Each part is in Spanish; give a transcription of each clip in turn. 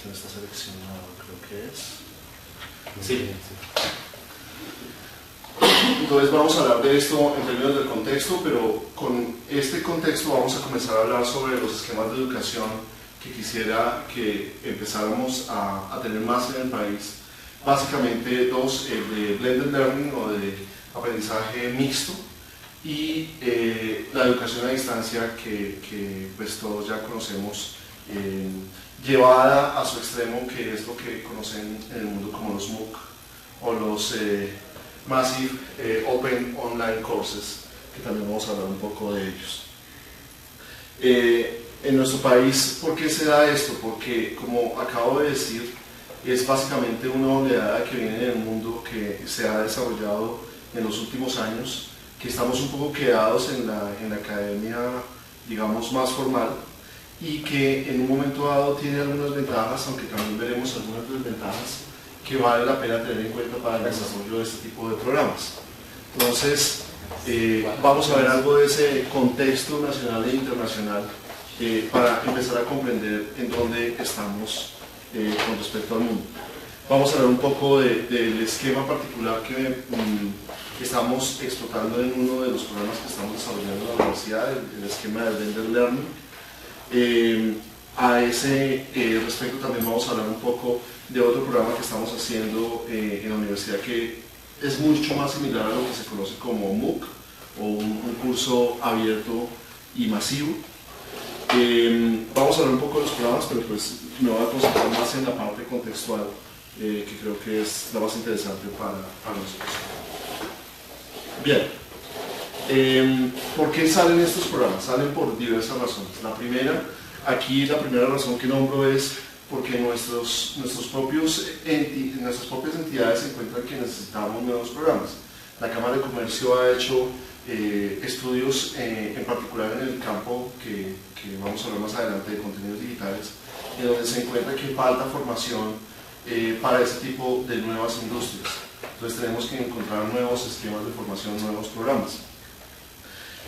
que no está seleccionado, creo que es. Sí. Entonces vamos a hablar de esto en términos del contexto, pero con este contexto vamos a comenzar a hablar sobre los esquemas de educación que quisiera que empezáramos a tener más en el país. Básicamente dos, el de blended learning o de aprendizaje mixto y la educación a distancia que pues todos ya conocemos, llevada a su extremo, que es lo que conocen en el mundo como los MOOC o los Massive Open Online Courses, que también vamos a hablar un poco de ellos. En nuestro país, ¿por qué se da esto? Porque, como acabo de decir, es básicamente una oleada que viene del mundo que se ha desarrollado en los últimos años, que estamos un poco quedados en la academia, digamos, más formal, y que en un momento dado tiene algunas ventajas, aunque también veremos algunas desventajas que vale la pena tener en cuenta para el desarrollo de este tipo de programas. Entonces, vamos a ver algo de ese contexto nacional e internacional para empezar a comprender en dónde estamos con respecto al mundo. Vamos a hablar un poco del esquema particular que estamos explotando en uno de los programas que estamos desarrollando en la universidad, el esquema de blended learning. A ese respecto también vamos a hablar un poco de otro programa que estamos haciendo en la universidad que es mucho más similar a lo que se conoce como MOOC o un curso abierto y masivo. Vamos a hablar un poco de los programas, pero pues me voy a concentrar más en la parte contextual, que creo que es la más interesante para nosotros. Bien, ¿por qué salen estos programas? Salen por diversas razones. La primera razón que nombro es porque nuestras propias entidades se encuentran que necesitamos nuevos programas. La Cámara de Comercio ha hecho estudios, en particular en el campo que vamos a hablar más adelante de contenidos digitales, en donde se encuentra que falta formación para ese tipo de nuevas industrias. Entonces tenemos que encontrar nuevos esquemas de formación, nuevos programas.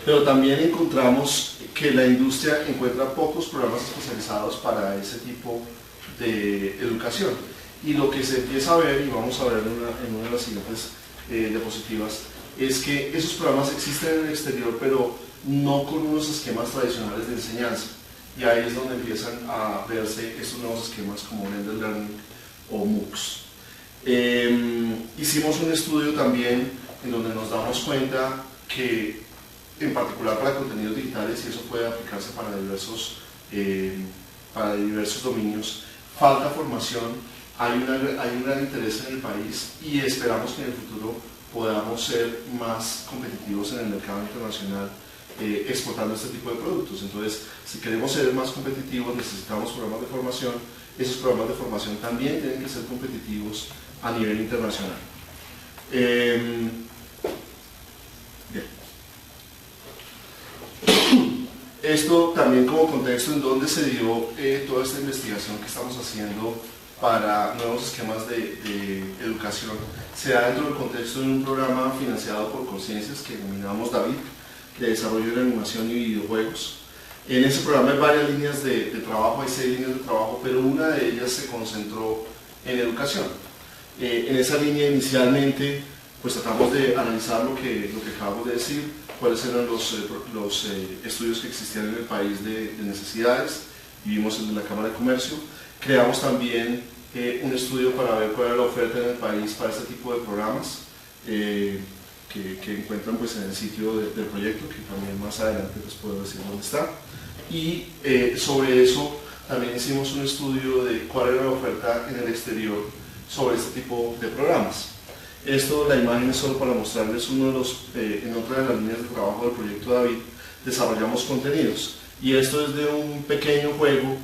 Pero también encontramos que la industria encuentra pocos programas especializados para ese tipo de educación. Y lo que se empieza a ver, y vamos a ver en una de las siguientes diapositivas, es que esos programas existen en el exterior, pero no con unos esquemas tradicionales de enseñanza. Y ahí es donde empiezan a verse estos nuevos esquemas como blended learning o MOOCs. Hicimos un estudio también en donde nos damos cuenta que, en particular para contenidos digitales, y eso puede aplicarse para diversos dominios, falta formación, hay un gran interés en el país y esperamos que en el futuro podamos ser más competitivos en el mercado internacional exportando este tipo de productos. Entonces, si queremos ser más competitivos, necesitamos programas de formación. Esos programas de formación también tienen que ser competitivos a nivel internacional. Bien. Esto también como contexto en donde se dio toda esta investigación que estamos haciendo para nuevos esquemas de educación. Se da dentro del contexto de un programa financiado por Conciencias que denominamos David, de desarrollo de animación y videojuegos. En ese programa hay varias líneas de trabajo, hay 6 líneas de trabajo, pero una de ellas se concentró en educación. En esa línea inicialmente pues tratamos de analizar lo que acabamos de decir, cuáles eran los estudios que existían en el país de necesidades, y vimos el de la Cámara de Comercio. Creamos también un estudio para ver cuál era la oferta en el país para este tipo de programas que encuentran pues, en el sitio del proyecto, que también más adelante les puedo decir dónde está. Y sobre eso también hicimos un estudio de cuál era la oferta en el exterior sobre este tipo de programas. Esto, la imagen es solo para mostrarles en otra de las líneas de trabajo del proyecto David, desarrollamos contenidos. Y esto es de un pequeño juego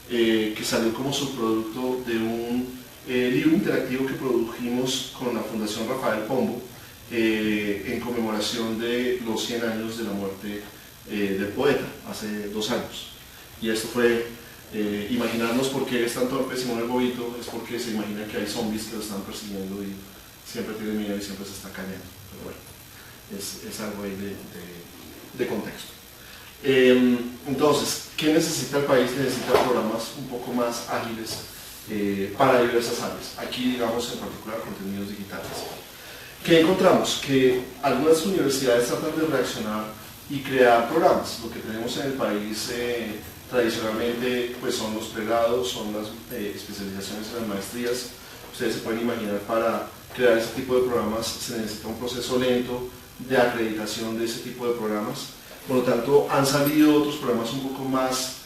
que salió como subproducto de un libro interactivo que produjimos con la Fundación Rafael Pombo en conmemoración de los 100 años de la muerte del poeta, hace 2 años. Y esto fue imaginarnos por qué es tan torpe Simón el Bobito, es porque se imagina que hay zombies que lo están persiguiendo y siempre tiene miedo y siempre se está cayendo. Pero bueno, es algo ahí de contexto. Entonces, ¿qué necesita el país? Necesita programas un poco más ágiles para diversas áreas. Aquí, digamos, en particular, contenidos digitales. ¿Qué encontramos? Que algunas universidades tratan de reaccionar y crear programas. Lo que tenemos en el país tradicionalmente pues son los pregrados, son las especializaciones en las maestrías. Ustedes se pueden imaginar, para crear ese tipo de programas se necesita un proceso lento de acreditación de ese tipo de programas. Por lo tanto, han salido otros programas un poco más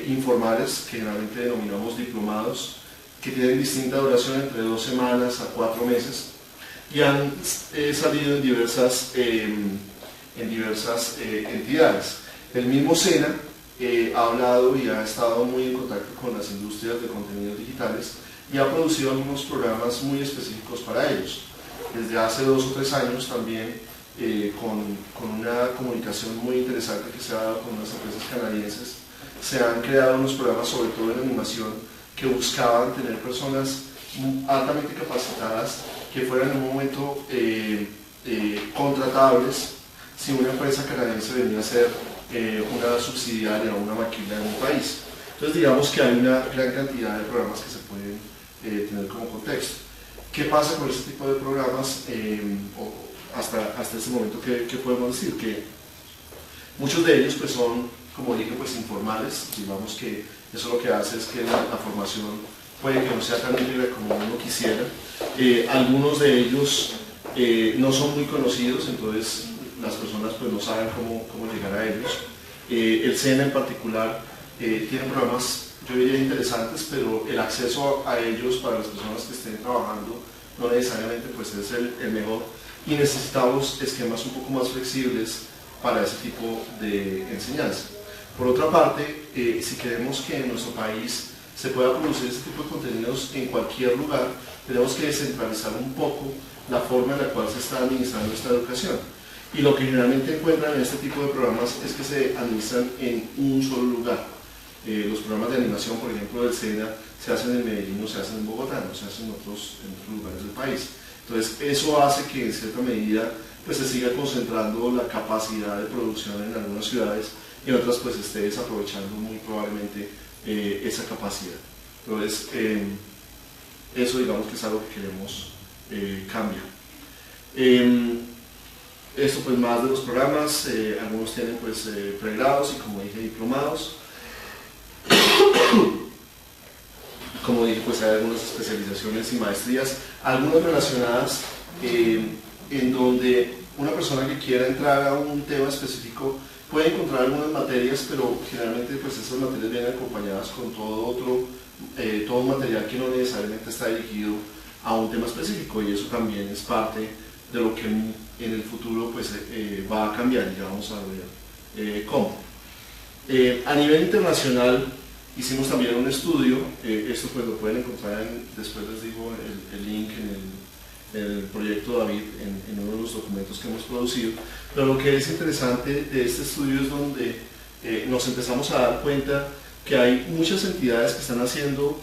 informales, que generalmente denominamos diplomados, que tienen distinta duración, entre 2 semanas a 4 meses, y han salido en diversas entidades. El mismo SENA ha hablado y ha estado muy en contacto con las industrias de contenidos digitales y ha producido algunos programas muy específicos para ellos. Desde hace 2 o 3 años también, con una comunicación muy interesante que se ha dado con unas empresas canadienses, se han creado unos programas, sobre todo en animación, que buscaban tener personas altamente capacitadas que fueran en un momento contratables si una empresa canadiense venía a ser una subsidiaria o una maquila en un país. Entonces, digamos que hay una gran cantidad de programas que se pueden tener como contexto. ¿Qué pasa con este tipo de programas? Hasta este momento, ¿qué podemos decir? Que muchos de ellos pues son, como dije, pues informales. Digamos que eso lo que hace es que la formación puede que no sea tan íntegra como uno quisiera. Algunos de ellos no son muy conocidos, entonces las personas pues no saben cómo llegar a ellos. El SENA en particular tiene programas, yo diría, interesantes, pero el acceso a ellos para las personas que estén trabajando no necesariamente pues es el mejor, y necesitamos esquemas un poco más flexibles para ese tipo de enseñanza. Por otra parte, si queremos que en nuestro país se pueda producir este tipo de contenidos en cualquier lugar, tenemos que descentralizar un poco la forma en la cual se está administrando esta educación. Y lo que generalmente encuentran en este tipo de programas es que se administran en un solo lugar. Los programas de animación, por ejemplo, del SENA, se hacen en Medellín, no se hacen en Bogotá, no se hacen en otros lugares del país. Entonces, eso hace que en cierta medida pues, se siga concentrando la capacidad de producción en algunas ciudades, y en otras pues esté desaprovechando muy probablemente esa capacidad. Entonces, eso digamos que es algo que queremos cambiar. Esto pues más de los programas, algunos tienen pues pregrados y, como dije, diplomados. Como dije, pues hay algunas especializaciones y maestrías, algunas relacionadas en donde una persona que quiera entrar a un tema específico puede encontrar algunas materias, pero generalmente pues esas materias vienen acompañadas con todo un material que no necesariamente está dirigido a un tema específico, y eso también es parte de lo que en el futuro pues, va a cambiar, y ya vamos a ver cómo. A nivel internacional hicimos también un estudio, esto pues lo pueden encontrar, después les digo el link en el proyecto David, en uno de los documentos que hemos producido, pero lo que es interesante de este estudio es donde nos empezamos a dar cuenta que hay muchas entidades que están haciendo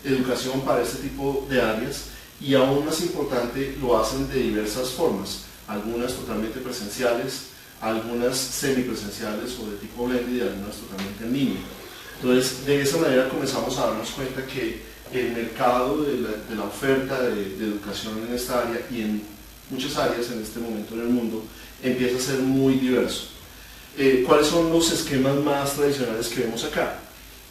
educación para este tipo de áreas, y aún más importante, lo hacen de diversas formas, algunas totalmente presenciales, algunas semipresenciales o de tipo blended, y algunas totalmente en línea. Entonces, de esa manera comenzamos a darnos cuenta que el mercado de la oferta de educación en esta área y en muchas áreas en este momento en el mundo empieza a ser muy diverso. ¿Cuáles son los esquemas más tradicionales que vemos acá?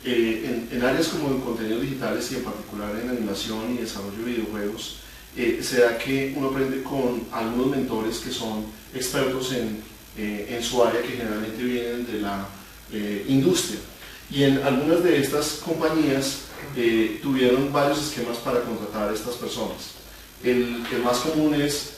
En áreas como en contenidos digitales, y en particular en animación y desarrollo de videojuegos, se da que uno aprende con algunos mentores que son expertos en su área, que generalmente vienen de la industria. Y en algunas de estas compañías tuvieron varios esquemas para contratar a estas personas. El más común es,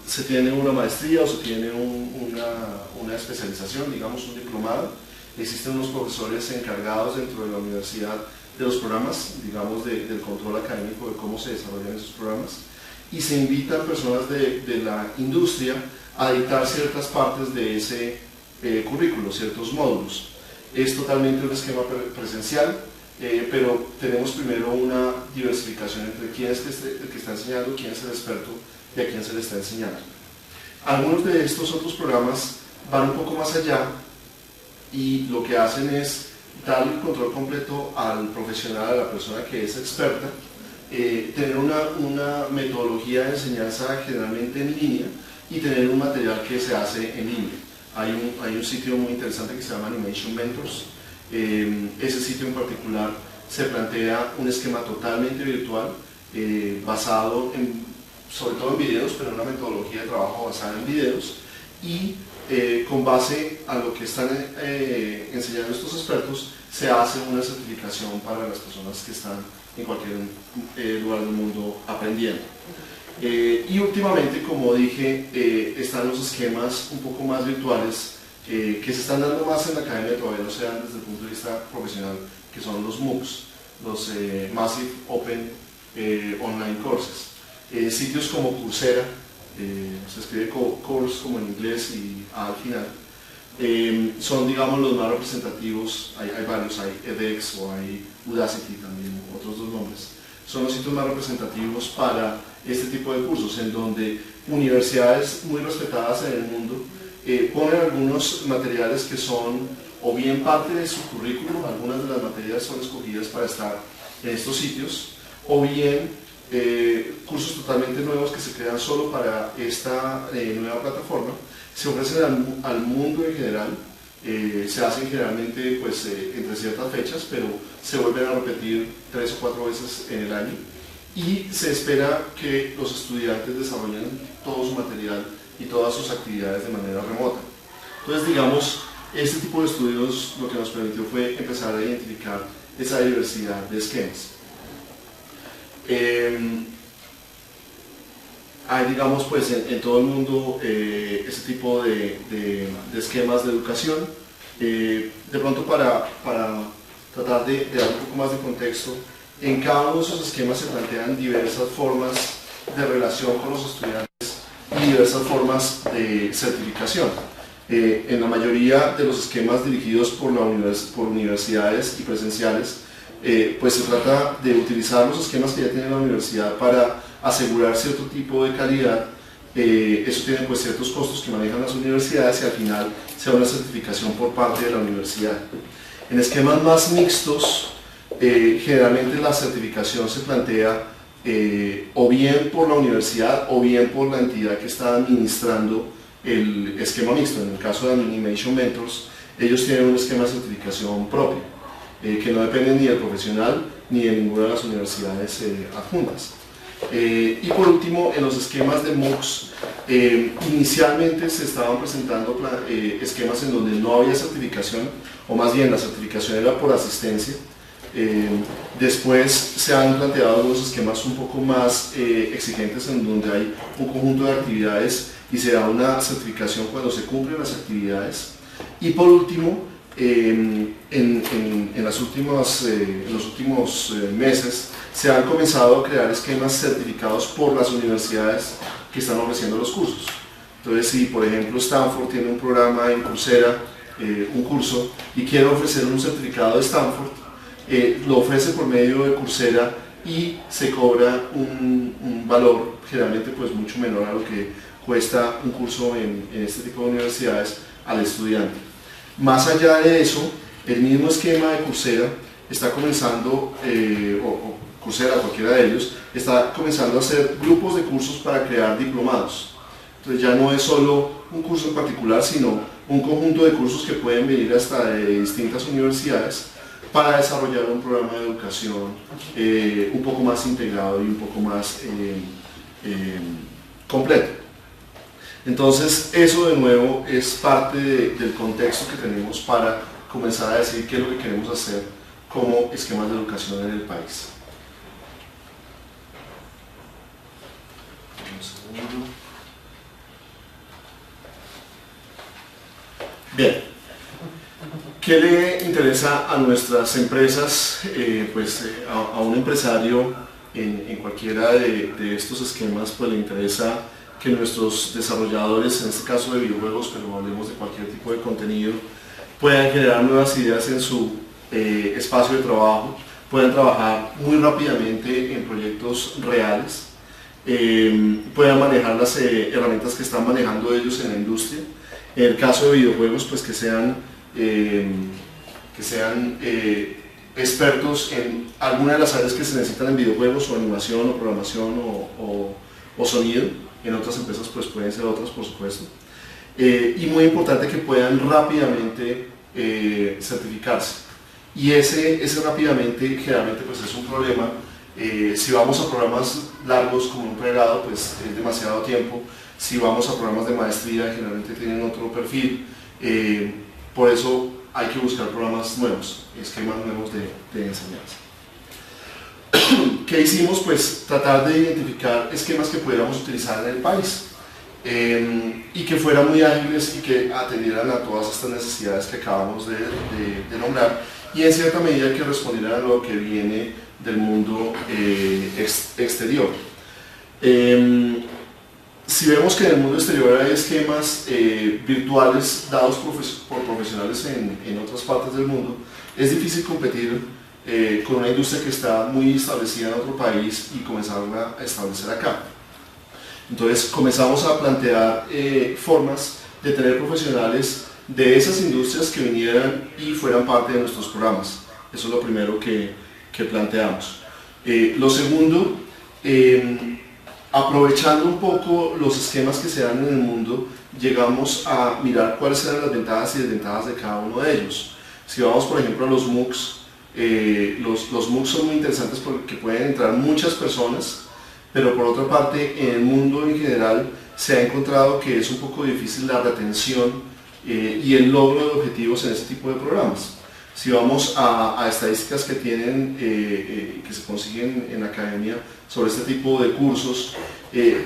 se tiene una maestría o se tiene una especialización, digamos un diplomado. Existen unos profesores encargados dentro de la universidad de los programas, digamos del control académico de cómo se desarrollan esos programas, y se invitan personas de la industria a dictar ciertas partes de ese currículo, ciertos módulos. Es totalmente un esquema presencial, pero tenemos primero una diversificación entre quién es el que está enseñando, quién es el experto y a quién se le está enseñando. Algunos de estos otros programas van un poco más allá, y lo que hacen es darle el control completo al profesional, a la persona que es experta, tener una metodología de enseñanza generalmente en línea y tener un material que se hace en línea. Hay un sitio muy interesante que se llama Animation Mentors. Ese sitio en particular se plantea un esquema totalmente virtual, basado sobre todo en videos, pero en una metodología de trabajo basada en videos, y con base a lo que están enseñando estos expertos, se hace una certificación para las personas que están en cualquier lugar del mundo aprendiendo. Y últimamente, como dije, están los esquemas un poco más virtuales que se están dando más en la academia, todavía no se dan desde el punto de vista profesional, que son los MOOCs, los Massive Open Online Courses. Sitios como Coursera, se escribe course como en inglés y A al final, son, digamos, los más representativos. Hay varios, hay edX o hay Udacity también, otros dos nombres. Son los sitios más representativos para este tipo de cursos, en donde universidades muy respetadas en el mundo ponen algunos materiales que son o bien parte de su currículum, algunas de las materias son escogidas para estar en estos sitios, o bien cursos totalmente nuevos que se crean solo para esta nueva plataforma, se ofrecen al mundo en general, se hacen generalmente pues, entre ciertas fechas, pero se vuelven a repetir 3 o 4 veces en el año, y se espera que los estudiantes desarrollen todo su material y todas sus actividades de manera remota. Entonces, digamos, este tipo de estudios lo que nos permitió fue empezar a identificar esa diversidad de esquemas. Hay, digamos, pues en todo el mundo este tipo de esquemas de educación. De pronto, para tratar de dar un poco más de contexto, en cada uno de esos esquemas se plantean diversas formas de relación con los estudiantes y diversas formas de certificación. En la mayoría de los esquemas dirigidos por universidades y presenciales, pues se trata de utilizar los esquemas que ya tiene la universidad para asegurar cierto tipo de calidad. Eso tiene pues ciertos costos que manejan las universidades y al final se da una certificación por parte de la universidad. En esquemas más mixtos, generalmente la certificación se plantea o bien por la universidad o bien por la entidad que está administrando el esquema mixto. En el caso de Animation Mentors, ellos tienen un esquema de certificación propio, que no depende ni del profesional ni de ninguna de las universidades adjuntas. Y por último, en los esquemas de MOOCs, inicialmente se estaban presentando esquemas en donde no había certificación, o más bien la certificación era por asistencia. Después se han planteado algunos esquemas un poco más exigentes, en donde hay un conjunto de actividades y se da una certificación cuando se cumplen las actividades. Y por último, en los últimos meses se han comenzado a crear esquemas certificados por las universidades que están ofreciendo los cursos. Entonces, si por ejemplo Stanford tiene un programa en Coursera, un curso, y quiere ofrecer un certificado de Stanford, lo ofrece por medio de Coursera y se cobra un valor generalmente pues mucho menor a lo que cuesta un curso en este tipo de universidades al estudiante. Más allá de eso, el mismo esquema de Coursera está comenzando, o Coursera, cualquiera de ellos, está comenzando a hacer grupos de cursos para crear diplomados. Entonces ya no es solo un curso en particular, sino un conjunto de cursos que pueden venir hasta de distintas universidades para desarrollar un programa de educación un poco más integrado y un poco más completo. Entonces eso de nuevo es parte del contexto que tenemos para comenzar a decir qué es lo que queremos hacer como esquemas de educación en el país. Un segundo. Bien, ¿qué le interesa a nuestras empresas? A un empresario en cualquiera de estos esquemas, pues le interesa que nuestros desarrolladores, en este caso de videojuegos, pero hablemos de cualquier tipo de contenido, puedan generar nuevas ideas en su espacio de trabajo, puedan trabajar muy rápidamente en proyectos reales, puedan manejar las herramientas que están manejando ellos en la industria. En el caso de videojuegos, pues que sean que sean expertos en alguna de las áreas que se necesitan en videojuegos o animación o programación o sonido. En otras empresas pues pueden ser otras, por supuesto. Y muy importante que puedan rápidamente certificarse. Y ese rápidamente generalmente pues es un problema. Si vamos a programas largos como un pregrado, pues es demasiado tiempo. Si vamos a programas de maestría, generalmente tienen otro perfil. Por eso hay que buscar programas nuevos, esquemas nuevos de enseñanza. ¿Qué hicimos? Pues tratar de identificar esquemas que pudiéramos utilizar en el país y que fueran muy ágiles y que atendieran a todas estas necesidades que acabamos de nombrar, y en cierta medida que respondieran a lo que viene del mundo exterior. Si vemos que en el mundo exterior hay esquemas virtuales dados por profesionales en otras partes del mundo, es difícil competir con una industria que está muy establecida en otro país y comenzarla a establecer acá. Entonces comenzamos a plantear formas de tener profesionales de esas industrias que vinieran y fueran parte de nuestros programas. Eso es lo primero que planteamos. Lo segundo, aprovechando un poco los esquemas que se dan en el mundo, llegamos a mirar cuáles eran las ventajas y desventajas de cada uno de ellos. Si vamos por ejemplo a los MOOCs, los MOOCs son muy interesantes porque pueden entrar muchas personas, pero por otra parte en el mundo en general se ha encontrado que es un poco difícil la retención y el logro de objetivos en este tipo de programas. Si vamos a estadísticas que tienen, que se consiguen en la academia sobre este tipo de cursos,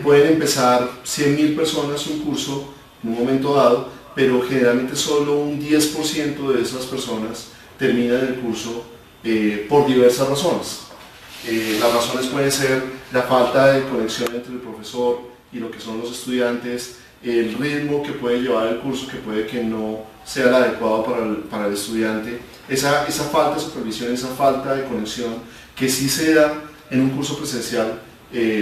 pueden empezar 100.000 personas un curso en un momento dado, pero generalmente solo un 10% de esas personas terminan el curso por diversas razones. Las razones pueden ser la falta de conexión entre el profesor y lo que son los estudiantes, el ritmo que puede llevar el curso, que puede que no sea el adecuado para el estudiante, esa falta de supervisión, esa falta de conexión que sí se da en un curso presencial,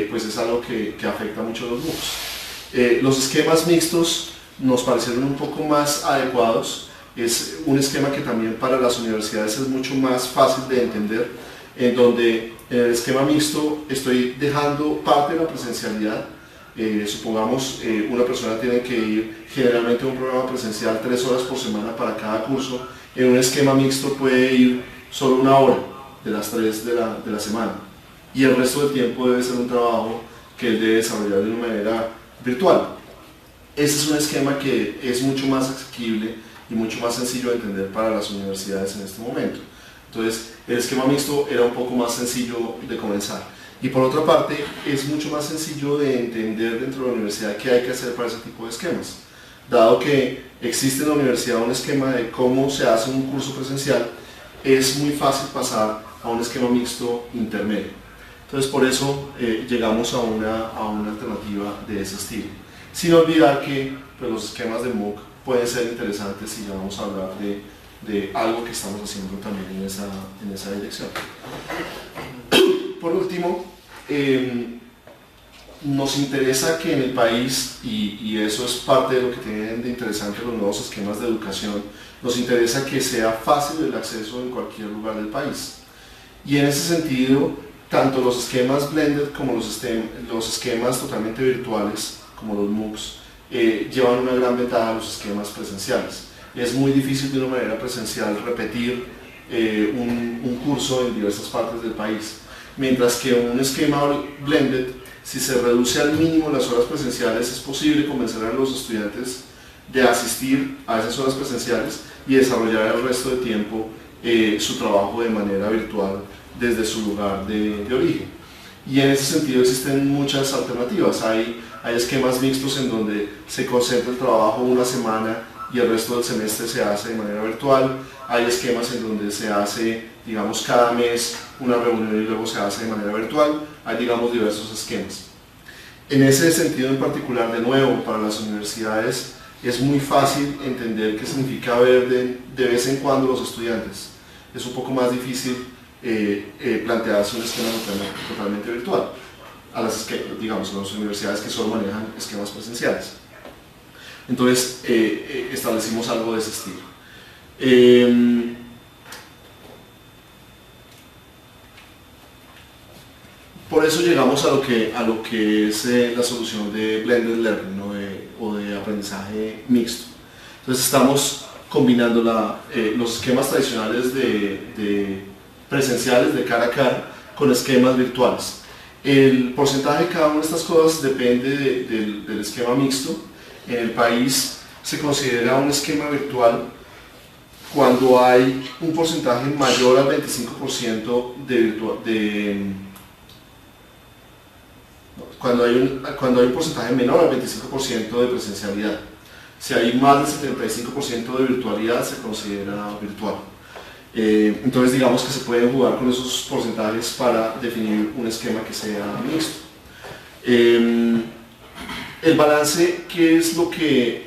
pues es algo que afecta mucho a los MOOCs. Los esquemas mixtos nos parecieron un poco más adecuados. Es un esquema que también para las universidades es mucho más fácil de entender, en donde en el esquema mixto estoy dejando parte de la presencialidad. Supongamos una persona tiene que ir generalmente a un programa presencial 3 horas por semana para cada curso. En un esquema mixto puede ir solo 1 hora de las 3 de la semana, y el resto del tiempo debe ser un trabajo que él debe desarrollar de una manera virtual. Ese es un esquema que es mucho más asequible y mucho más sencillo de entender para las universidades en este momento. Entonces el esquema mixto era un poco más sencillo de comenzar, y por otra parte es mucho más sencillo de entender dentro de la universidad qué hay que hacer para ese tipo de esquemas. Dado que existe en la universidad un esquema de cómo se hace un curso presencial, es muy fácil pasar a un esquema mixto intermedio. Entonces por eso llegamos a una alternativa de ese estilo, sin olvidar que pues, los esquemas de MOOC pueden ser interesantes, y ya vamos a hablar de algo que estamos haciendo también en esa dirección. Por último, nos interesa que en el país, y eso es parte de lo que tienen de interesante los nuevos esquemas de educación, nos interesa que sea fácil el acceso en cualquier lugar del país. Y en ese sentido, tanto los esquemas blended como los esquemas totalmente virtuales, como los MOOCs, llevan una gran ventaja a los esquemas presenciales. Es muy difícil de una manera presencial repetir un curso en diversas partes del país, mientras que un esquema blended, si se reduce al mínimo las horas presenciales, es posible convencer a los estudiantes de asistir a esas horas presenciales y desarrollar el resto de tiempo su trabajo de manera virtual desde su lugar de origen. Y en ese sentido existen muchas alternativas. Hay esquemas mixtos en donde se concentra el trabajo una semana y el resto del semestre se hace de manera virtual. Hay esquemas en donde se hace, digamos, cada mes una reunión y luego se hace de manera virtual. Hay, digamos, diversos esquemas. En ese sentido en particular, de nuevo, para las universidades es muy fácil entender qué significa ver de vez en cuando los estudiantes. Es un poco más difícil plantearse un esquema totalmente virtual a las universidades que solo manejan esquemas presenciales. Entonces establecimos algo de ese estilo. por eso llegamos a lo que es la solución de Blended Learning, ¿no? O de aprendizaje mixto. Entonces estamos combinando los esquemas tradicionales de presenciales de cara a cara con esquemas virtuales. El porcentaje de cada una de estas cosas depende del esquema mixto. En el país se considera un esquema virtual cuando hay un porcentaje mayor al 25% cuando hay un porcentaje menor al 25% de presencialidad. Si hay más del 75% de virtualidad, se considera virtual. Entonces digamos que se pueden jugar con esos porcentajes para definir un esquema que sea mixto. El balance, ¿qué es lo que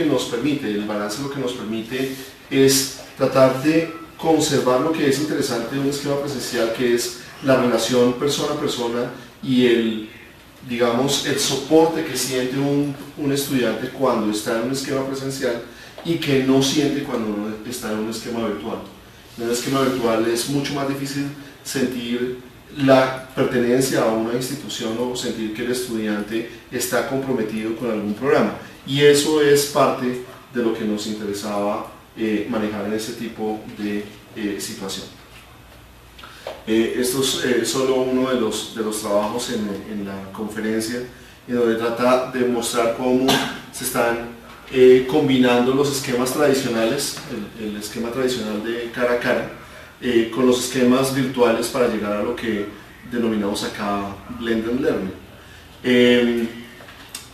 nos permite? El balance lo que nos permite es tratar de conservar lo que es interesante de un esquema presencial, que es la relación persona a persona y el soporte que siente un estudiante cuando está en un esquema presencial y que no siente cuando uno está en un esquema virtual. En un esquema virtual es mucho más difícil sentir la pertenencia a una institución o sentir que el estudiante está comprometido con algún programa, y eso es parte de lo que nos interesaba manejar en este tipo de situación. Esto es solo uno de los trabajos en la conferencia, en donde trata de mostrar cómo se están combinando los esquemas tradicionales, el esquema tradicional de cara a cara, con los esquemas virtuales para llegar a lo que denominamos acá Blended Learning.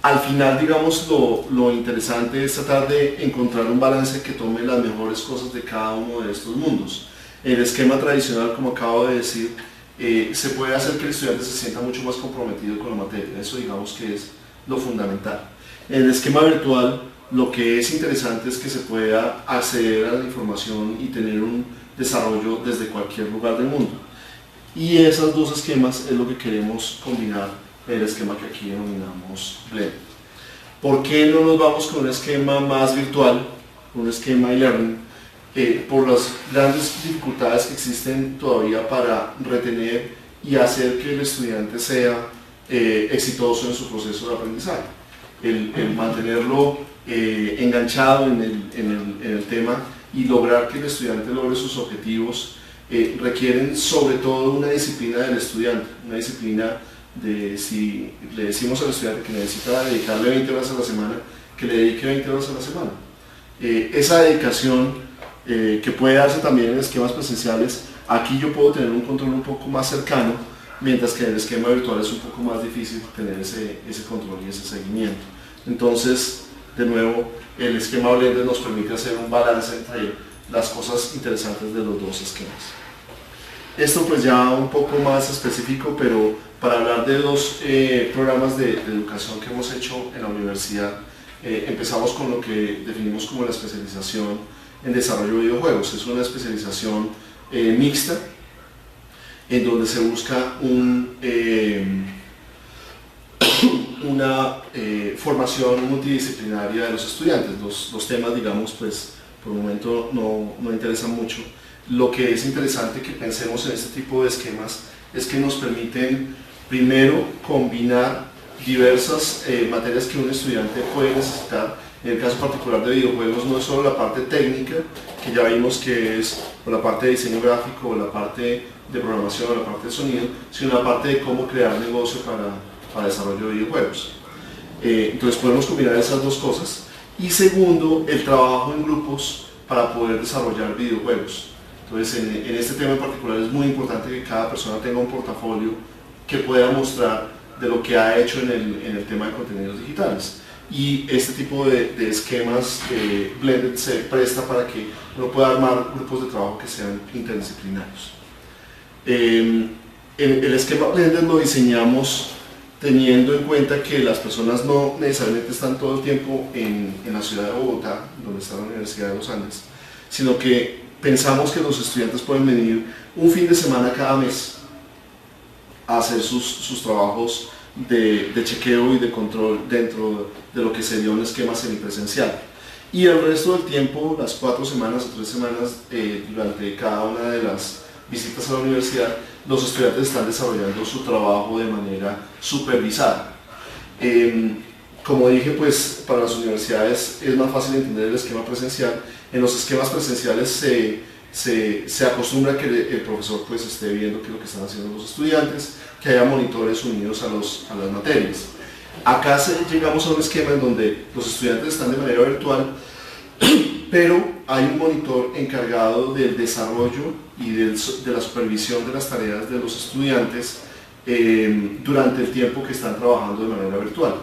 Al final, digamos, lo interesante es tratar de encontrar un balance que tome las mejores cosas de cada uno de estos mundos. El esquema tradicional, como acabo de decir, se puede hacer que el estudiante se sienta mucho más comprometido con la materia. Eso digamos que es lo fundamental. En el esquema virtual, lo que es interesante es que se pueda acceder a la información y tener un desarrollo desde cualquier lugar del mundo. Y esos dos esquemas es lo que queremos combinar en el esquema que aquí denominamos Blend. ¿Por qué no nos vamos con un esquema más virtual, un esquema e-learning? Por las grandes dificultades que existen todavía para retener y hacer que el estudiante sea exitoso en su proceso de aprendizaje. El mantenerlo enganchado en el tema y lograr que el estudiante logre sus objetivos requieren sobre todo una disciplina del estudiante, una disciplina de, si le decimos al estudiante que necesita dedicarle 20 horas a la semana, que le dedique 20 horas a la semana. Esa dedicación que puede darse también en esquemas presenciales, aquí yo puedo tener un control un poco más cercano, mientras que en el esquema virtual es un poco más difícil tener ese control y ese seguimiento. Entonces, de nuevo, el esquema Blended nos permite hacer un balance entre las cosas interesantes de los dos esquemas. Esto pues ya un poco más específico, pero para hablar de los programas de educación que hemos hecho en la universidad, empezamos con lo que definimos como la especialización en desarrollo de videojuegos. Es una especialización mixta, en donde se busca una formación multidisciplinaria de los estudiantes. Los temas, digamos, pues por el momento no interesan mucho. Lo que es interesante que pensemos en este tipo de esquemas es que nos permiten primero combinar diversas materias que un estudiante puede necesitar. En el caso particular de videojuegos no es solo la parte técnica, que ya vimos que es o la parte de diseño gráfico, o la parte de programación, o la parte de sonido, sino la parte de cómo crear negocio para desarrollo de videojuegos. Entonces podemos combinar esas dos cosas. Y segundo, el trabajo en grupos para poder desarrollar videojuegos. Entonces en este tema en particular es muy importante que cada persona tenga un portafolio que pueda mostrar de lo que ha hecho en el tema de contenidos digitales. Y este tipo de esquemas Blended se presta para que uno pueda armar grupos de trabajo que sean interdisciplinarios. El esquema Blended lo diseñamos teniendo en cuenta que las personas no necesariamente están todo el tiempo en la ciudad de Bogotá, donde está la Universidad de los Andes, sino que pensamos que los estudiantes pueden venir un fin de semana cada mes a hacer sus trabajos de chequeo y de control dentro de lo que sería un esquema semipresencial. Y el resto del tiempo, las 4 semanas o 3 semanas durante cada una de visitas a la universidad, los estudiantes están desarrollando su trabajo de manera supervisada. Como dije, pues para las universidades es más fácil entender el esquema presencial. En los esquemas presenciales se acostumbra a que el profesor pues esté viendo qué es lo que están haciendo los estudiantes, que haya monitores unidos a las materias. Acá llegamos a un esquema en donde los estudiantes están de manera virtual, pero hay un monitor encargado del desarrollo y de la supervisión de las tareas de los estudiantes durante el tiempo que están trabajando de manera virtual.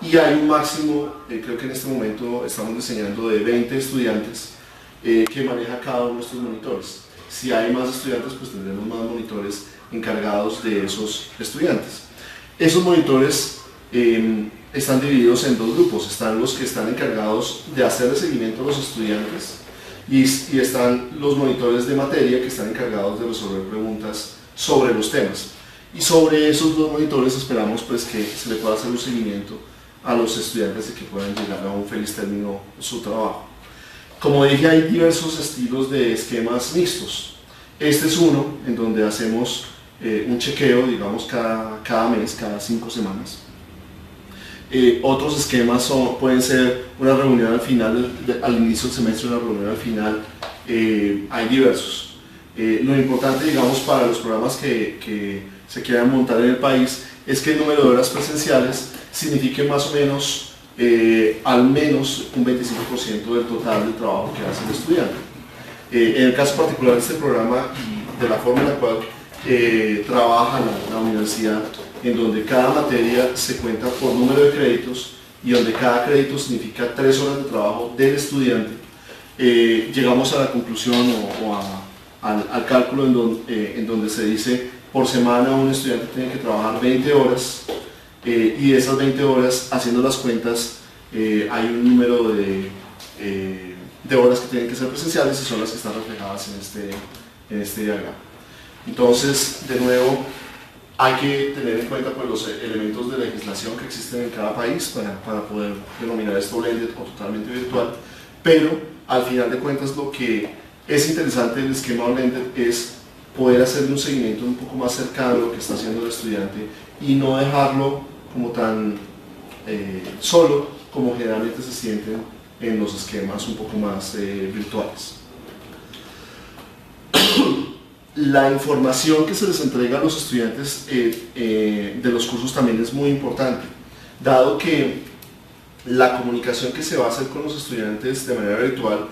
Y hay un máximo, creo que en este momento estamos diseñando de 20 estudiantes que maneja cada uno de estos monitores. Si hay más estudiantes, pues tendremos más monitores encargados de esos estudiantes. Esos monitores están divididos en dos grupos. Están los que están encargados de hacerle seguimiento a los estudiantes y están los monitores de materia que están encargados de resolver preguntas sobre los temas. Y sobre esos dos monitores esperamos pues que se le pueda hacer un seguimiento a los estudiantes y que puedan llegar a un feliz término su trabajo. Como dije, hay diversos estilos de esquemas mixtos. Este es uno en donde hacemos un chequeo, digamos, cada mes, cada 5 semanas. Otros esquemas pueden ser una reunión al final, al inicio del semestre, una reunión al final. Hay diversos. Lo importante, digamos, para los programas que se quieran montar en el país es que el número de horas presenciales signifique más o menos al menos un 25% del total del trabajo que hace el estudiante. En el caso particular de este programa y de la forma en la cual trabaja la universidad, en donde cada materia se cuenta por número de créditos y donde cada crédito significa 3 horas de trabajo del estudiante, llegamos a la conclusión al cálculo en donde se dice por semana un estudiante tiene que trabajar 20 horas y de esas 20 horas, haciendo las cuentas, hay un número de horas que tienen que ser presenciales y son las que están reflejadas en este diagrama. Entonces, de nuevo, hay que tener en cuenta pues, los elementos de legislación que existen en cada país para poder denominar esto blended o totalmente virtual, pero al final de cuentas lo que es interesante del esquema blended es poder hacerle un seguimiento un poco más cercano a lo que está haciendo el estudiante y no dejarlo como tan solo como generalmente se sienten en los esquemas un poco más virtuales. La información que se les entrega a los estudiantes de los cursos también es muy importante, dado que la comunicación que se va a hacer con los estudiantes de manera virtual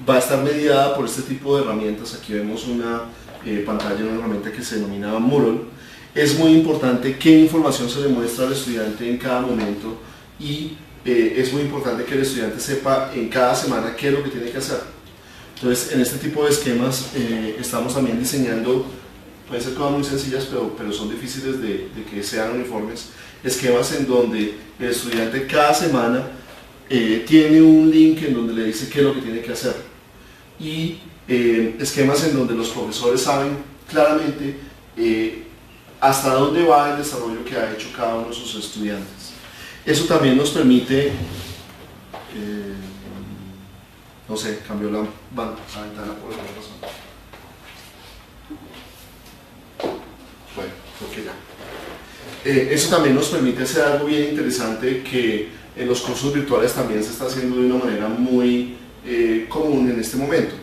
va a estar mediada por este tipo de herramientas. Aquí vemos una pantalla, una herramienta que se denomina Moodle. Es muy importante qué información se le muestra al estudiante en cada momento y es muy importante que el estudiante sepa en cada semana qué es lo que tiene que hacer. Entonces, en este tipo de esquemas estamos también diseñando, pueden ser cosas muy sencillas, pero son difíciles de que sean uniformes, esquemas en donde el estudiante cada semana tiene un link en donde le dice qué es lo que tiene que hacer y esquemas en donde los profesores saben claramente hasta dónde va el desarrollo que ha hecho cada uno de sus estudiantes. Eso también nos permite, no sé, cambió la ventana por alguna razón. Bueno, creo que ya. Eso también nos permite hacer algo bien interesante que en los cursos virtuales también se está haciendo de una manera muy común en este momento,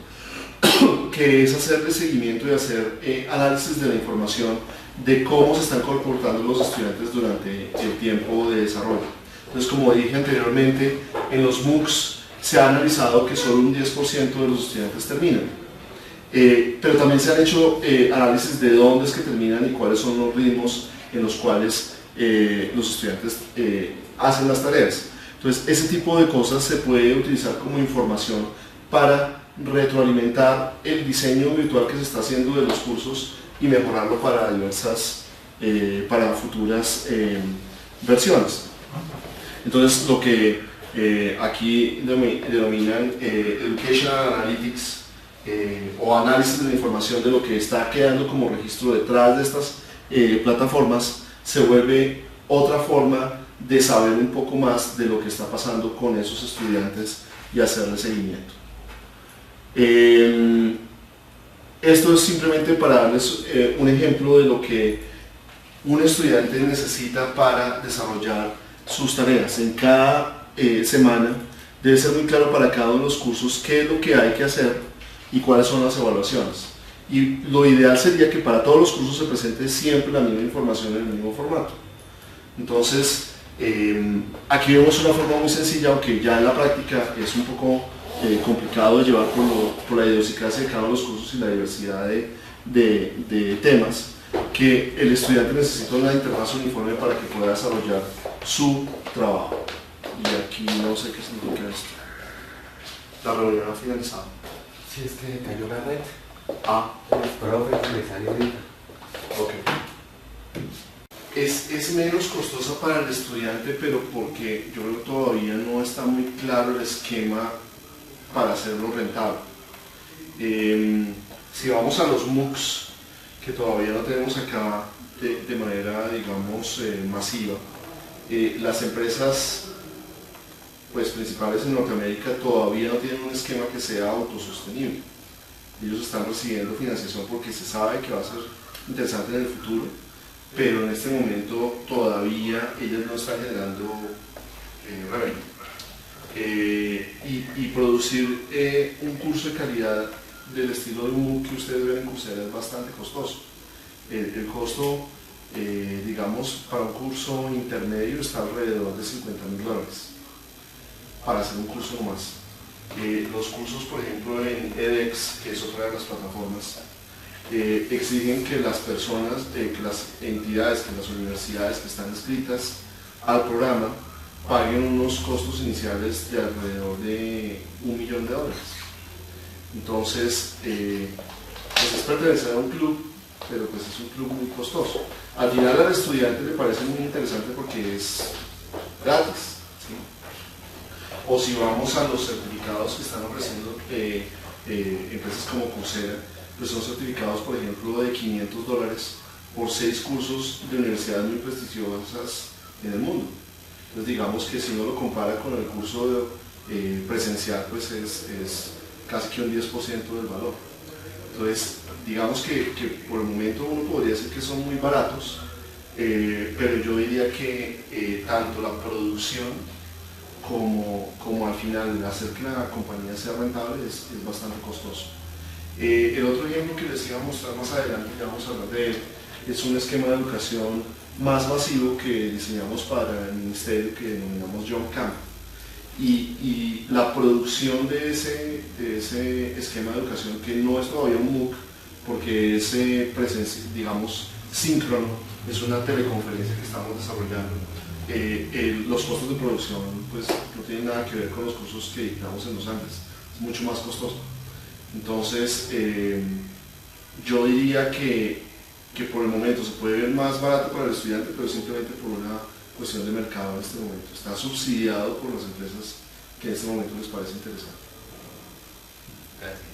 que es hacerle seguimiento y hacer análisis de la información de cómo se están comportando los estudiantes durante el tiempo de desarrollo. Entonces, como dije anteriormente, en los MOOCs se ha analizado que solo un 10% de los estudiantes terminan, pero también se han hecho análisis de dónde es que terminan y cuáles son los ritmos en los cuales los estudiantes hacen las tareas. Entonces, ese tipo de cosas se puede utilizar como información para retroalimentar el diseño virtual que se está haciendo de los cursos y mejorarlo para para futuras versiones. Entonces, lo que aquí denominan Educational Analytics o análisis de la información de lo que está quedando como registro detrás de estas plataformas, se vuelve otra forma de saber un poco más de lo que está pasando con esos estudiantes y hacerle seguimiento. Esto es simplemente para darles un ejemplo de lo que un estudiante necesita para desarrollar sus tareas. En cada semana debe ser muy claro para cada uno de los cursos qué es lo que hay que hacer y cuáles son las evaluaciones. Y lo ideal sería que para todos los cursos se presente siempre la misma información en el mismo formato. Entonces, aquí vemos una forma muy sencilla, aunque ya en la práctica es un poco complicado de llevar por la idiosincrasia de cada uno de los cursos y la diversidad de temas, que el estudiante necesita una interfaz uniforme para que pueda desarrollar su trabajo. Y aquí no sé qué significa esto. La reunión ha finalizado. Sí, es que cayó la red. Ah. Los profes les salió ahorita. Ok. Es menos costosa para el estudiante, pero porque yo creo que todavía no está muy claro el esquema para hacerlo rentable. Si vamos a los MOOCs, que todavía no tenemos acá de manera, digamos, masiva, las empresas pues, principales en Norteamérica todavía no tienen un esquema que sea autosostenible. Ellos están recibiendo financiación porque se sabe que va a ser interesante en el futuro, pero en este momento todavía ellas no están generando revenue. Y producir un curso de calidad del estilo de MOOC que ustedes ven en Coursera es bastante costoso. El costo, digamos, para un curso intermedio está alrededor de $50.000 para hacer un curso nomás. Los cursos, por ejemplo, en edX, que es otra de las plataformas, exigen que las personas, que las entidades, que las universidades que están inscritas al programa paguen unos costos iniciales de alrededor de $1 millón. Entonces, pues es pertenecer a un club, pero pues es un club muy costoso. Al final al estudiante le parece muy interesante porque es gratis, ¿sí? O si vamos a los certificados que están ofreciendo empresas como Coursera, pues son certificados, por ejemplo, de $500 por 6 cursos de universidades muy prestigiosas en el mundo. Entonces digamos que si uno lo compara con el curso presencial, pues es casi que un 10% del valor. Entonces digamos que por el momento uno podría decir que son muy baratos, pero yo diría que tanto la producción como al final hacer que la compañía sea rentable es bastante costoso. El otro ejemplo que les iba a mostrar más adelante, ya vamos a hablar de él, es un esquema de educación más masivo que diseñamos para el ministerio, que denominamos Jump Camp. Y la producción de ese esquema de educación, que no es todavía un MOOC, porque es digamos, síncrono, es una teleconferencia que estamos desarrollando. Los costos de producción pues, no tienen nada que ver con los cursos que dictamos en los Andes, es mucho más costoso. Entonces, yo diría que por el momento se puede ver más barato para el estudiante, pero simplemente por una cuestión de mercado en este momento. Está subsidiado por las empresas que en este momento les parece interesante. Gracias.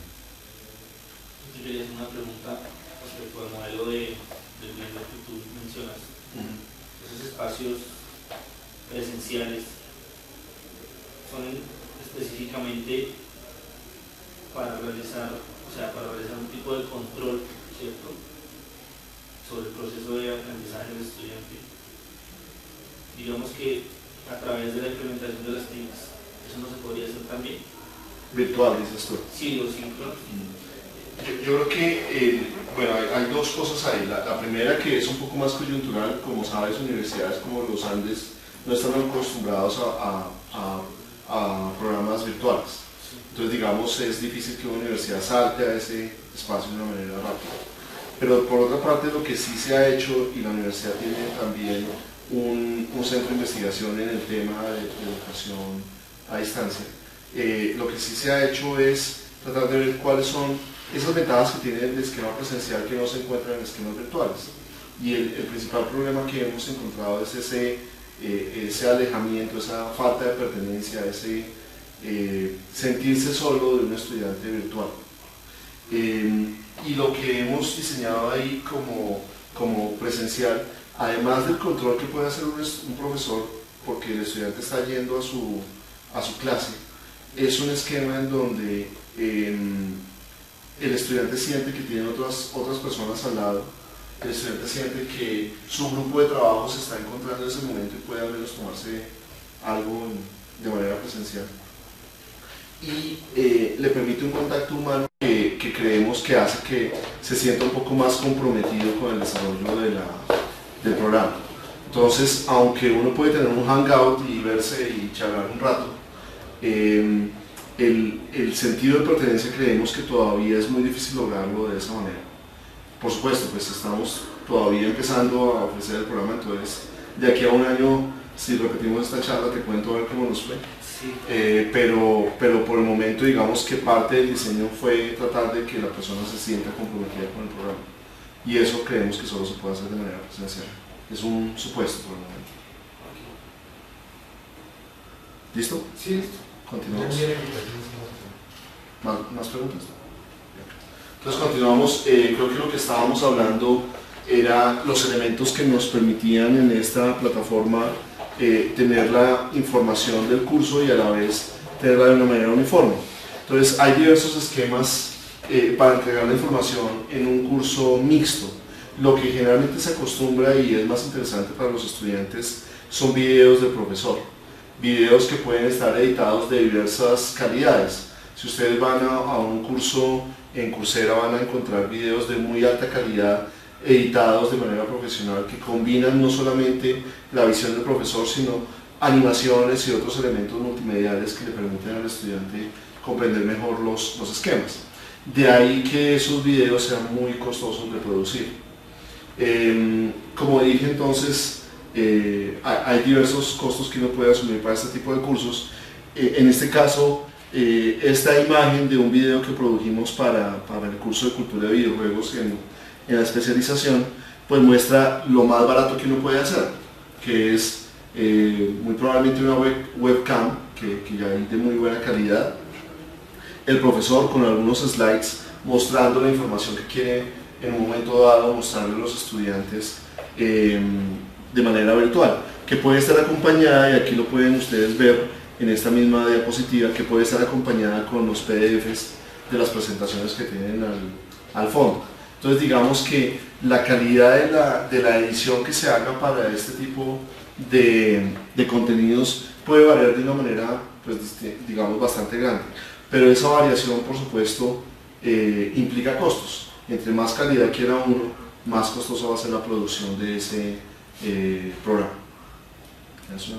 Yo quería hacer una pregunta respecto al modelo del Blender que tú mencionas. Esos espacios presenciales son específicamente para realizar un tipo de control, ¿cierto?, sobre el proceso de aprendizaje del estudiante. Digamos que a través de la implementación de las TICs, ¿eso no se podría hacer también? Virtual, dices tú. Sí, o síncrono. Yo creo que bueno, hay dos cosas ahí. La primera, que es un poco más coyuntural, como sabes, universidades como los Andes no están acostumbrados a programas virtuales. Entonces, digamos, es difícil que una universidad salte a ese espacio de una manera rápida. Pero por otra parte, lo que sí se ha hecho, y la universidad tiene también un centro de investigación en el tema de educación a distancia, lo que sí se ha hecho es tratar de ver cuáles son esas ventajas que tiene el esquema presencial que no se encuentran en esquemas virtuales. Y el principal problema que hemos encontrado es ese alejamiento, esa falta de pertenencia, ese sentirse solo de un estudiante virtual. Y lo que hemos diseñado ahí como presencial, además del control que puede hacer un profesor, porque el estudiante está yendo a su clase, es un esquema en donde el estudiante siente que tiene otras personas al lado, el estudiante siente que su grupo de trabajo se está encontrando en ese momento y puede al menos tomarse algo de manera presencial. Y le permite un contacto humano que creemos que hace que se sienta un poco más comprometido con el desarrollo del programa. Entonces, aunque uno puede tener un hangout y verse y charlar un rato, el sentido de pertenencia creemos que todavía es muy difícil lograrlo de esa manera. Por supuesto, pues estamos todavía empezando a ofrecer el programa, entonces de aquí a un año, si repetimos esta charla, te cuento a ver cómo nos fue. Sí. Pero por el momento digamos que parte del diseño fue tratar de que la persona se sienta comprometida con el programa, y eso creemos que solo se puede hacer de manera presencial. Es un supuesto por el momento. ¿Listo? Sí, listo. Continuamos. ¿Más preguntas? Entonces continuamos. Creo que lo que estábamos hablando era los elementos que nos permitían en esta plataforma tener la información del curso y a la vez tenerla de una manera uniforme. Entonces hay diversos esquemas para entregar la información en un curso mixto. Lo que generalmente se acostumbra y es más interesante para los estudiantes son videos del profesor, videos que pueden estar editados de diversas calidades. Si ustedes van a un curso en Coursera van a encontrar videos de muy alta calidad editados de manera profesional que combinan no solamente la visión del profesor, sino animaciones y otros elementos multimediales que le permiten al estudiante comprender mejor los esquemas. De ahí que esos videos sean muy costosos de producir. Como dije entonces, hay diversos costos que uno puede asumir para este tipo de cursos. En este caso, esta imagen de un video que produjimos para el curso de cultura de videojuegos en la especialización, pues muestra lo más barato que uno puede hacer, que es muy probablemente una webcam que ya hay de muy buena calidad, el profesor con algunos slides mostrando la información que quiere en un momento dado mostrarle a los estudiantes de manera virtual, que puede estar acompañada, y aquí lo pueden ustedes ver en esta misma diapositiva, que puede estar acompañada con los PDFs de las presentaciones que tienen al fondo. Entonces digamos que la calidad de la edición que se haga para este tipo de contenidos puede variar de una manera, pues, digamos, bastante grande, pero esa variación por supuesto implica costos. Entre más calidad quiera uno, más costosa va a ser la producción de ese programa. ¿Eso no?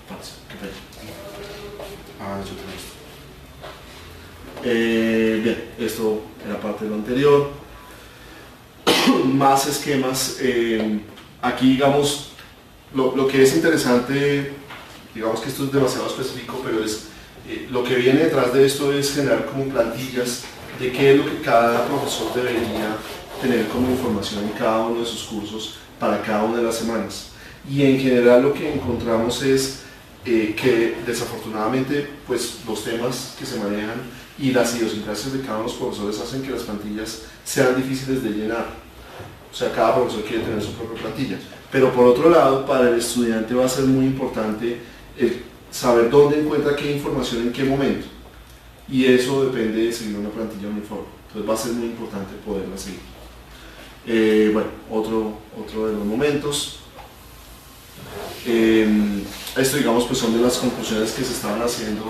Parece. ¿Qué tal? Yo tengo esto. Bien, esto era parte de lo anterior. Más esquemas. Aquí, digamos, lo que es interesante, digamos que esto es demasiado específico, pero es lo que viene detrás de esto es generar como plantillas de qué es lo que cada profesor debería tener como información en cada uno de sus cursos para cada una de las semanas. Y en general lo que encontramos es que desafortunadamente pues, los temas que se manejan y las idiosincrasias de cada uno de los profesores hacen que las plantillas sean difíciles de llenar. O sea, cada profesor quiere tener su propia plantilla. Pero por otro lado, para el estudiante va a ser muy importante saber dónde encuentra qué información en qué momento. Y eso depende de seguir una plantilla uniforme. Entonces va a ser muy importante poderla seguir. Bueno, otro de los momentos. Esto, digamos, pues son de las conclusiones que se estaban haciendo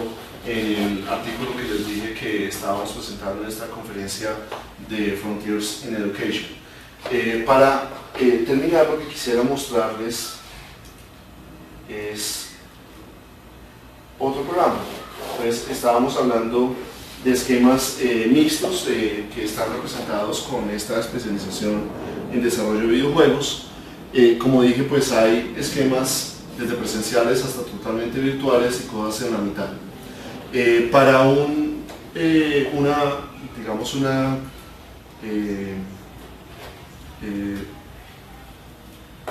en el artículo que les dije que estábamos presentando en esta conferencia de Frontiers in Education. Para terminar, lo que quisiera mostrarles es otro programa. Entonces, estábamos hablando de esquemas mixtos que están representados con esta especialización en desarrollo de videojuegos. Como dije, pues hay esquemas desde presenciales hasta totalmente virtuales y cosas en la mitad. Para una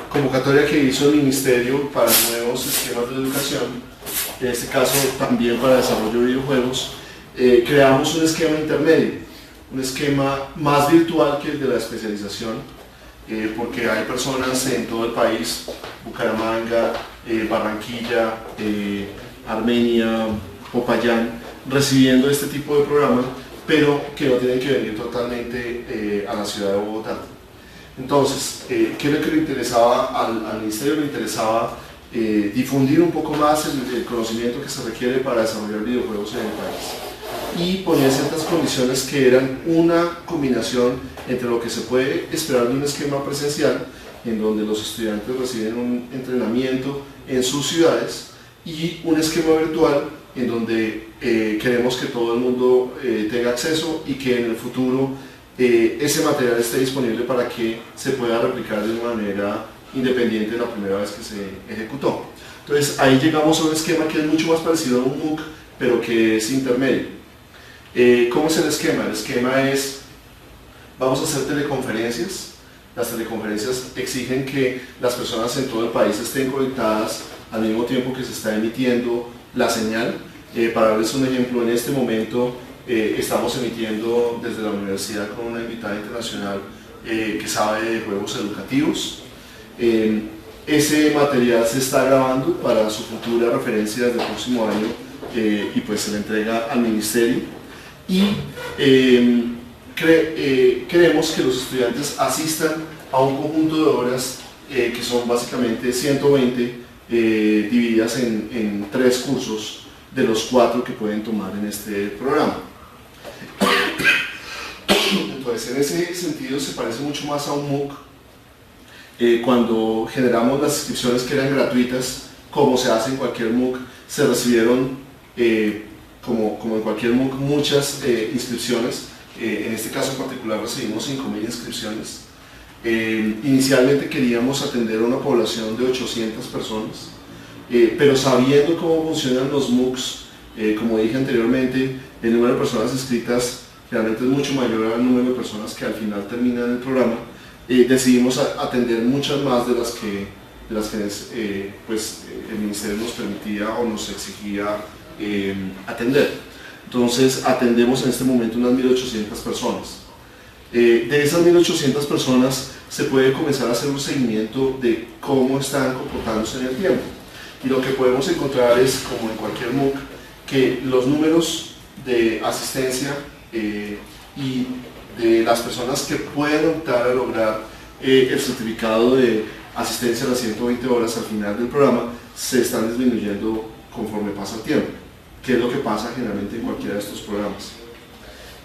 convocatoria que hizo el Ministerio para nuevos esquemas de educación, en este caso también para desarrollo de videojuegos, creamos un esquema intermedio, un esquema más virtual que el de la especialización, porque hay personas en todo el país, Bucaramanga, Barranquilla, Armenia, Popayán, recibiendo este tipo de programa pero que no tienen que venir totalmente a la ciudad de Bogotá. Entonces, ¿qué es lo que le interesaba al ministerio? Le interesaba difundir un poco más el conocimiento que se requiere para desarrollar videojuegos en el país, y ponía ciertas condiciones que eran una combinación entre lo que se puede esperar de un esquema presencial, en donde los estudiantes reciben un entrenamiento en sus ciudades, y un esquema virtual en donde queremos que todo el mundo tenga acceso y que en el futuro ese material esté disponible para que se pueda replicar de una manera independiente la primera vez que se ejecutó. Entonces ahí llegamos a un esquema que es mucho más parecido a un MOOC, pero que es intermedio. ¿Cómo es el esquema? El esquema es, vamos a hacer teleconferencias. Las teleconferencias exigen que las personas en todo el país estén conectadas al mismo tiempo que se está emitiendo la señal. Para darles un ejemplo, en este momento estamos emitiendo desde la universidad con una invitada internacional que sabe de juegos educativos. Ese material se está grabando para su futura referencia desde el próximo año y pues se le entrega al ministerio, y queremos que los estudiantes asistan a un conjunto de horas que son básicamente 120 divididas en 3 cursos de los 4 que pueden tomar en este programa. Entonces, en ese sentido se parece mucho más a un MOOC. Cuando generamos las inscripciones, que eran gratuitas, como se hace en cualquier MOOC, se recibieron, como en cualquier MOOC, muchas inscripciones. En este caso en particular recibimos 5.000 inscripciones. Inicialmente queríamos atender a una población de 800 personas, pero sabiendo cómo funcionan los MOOCs, como dije anteriormente, el número de personas inscritas realmente es mucho mayor al número de personas que al final terminan el programa. Decidimos atender muchas más de las que pues, el ministerio nos permitía o nos exigía atender. Entonces atendemos en este momento unas 1.800 personas. De esas 1.800 personas se puede comenzar a hacer un seguimiento de cómo están comportándose en el tiempo, y lo que podemos encontrar es, como en cualquier MOOC, que los números de asistencia y de las personas que pueden optar a lograr el certificado de asistencia a las 120 horas al final del programa se están disminuyendo conforme pasa el tiempo, que es lo que pasa generalmente en cualquiera de estos programas.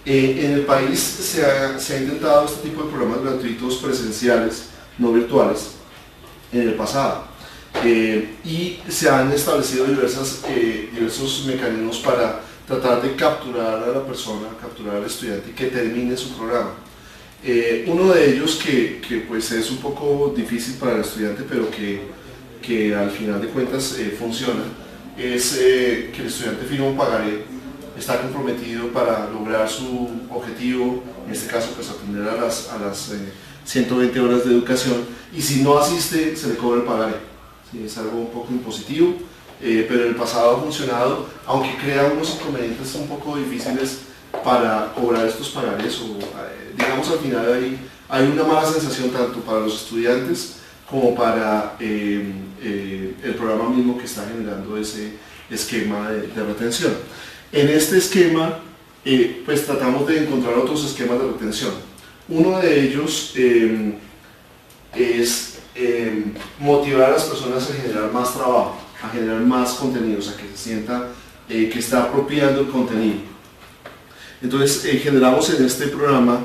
En el país se ha intentado este tipo de programas gratuitos presenciales, no virtuales, en el pasado, y se han establecido diversos mecanismos para tratar de capturar a la persona, capturar al estudiante que termine su programa. Uno de ellos que pues es un poco difícil para el estudiante, pero que al final de cuentas funciona, es que el estudiante firma un pagaré, está comprometido para lograr su objetivo, en este caso pues atender a las 120 horas de educación, y si no asiste se le cobra el pagaré. Sí, es algo un poco impositivo, pero en el pasado ha funcionado, aunque crea unos inconvenientes un poco difíciles para cobrar estos pagarés, o digamos al final hay una mala sensación tanto para los estudiantes como para el programa mismo que está generando ese esquema de retención. En este esquema pues tratamos de encontrar otros esquemas de retención. Uno de ellos es motivar a las personas a generar más trabajo, a generar más contenidos, a que se sienta que está apropiando el contenido. Entonces generamos en este programa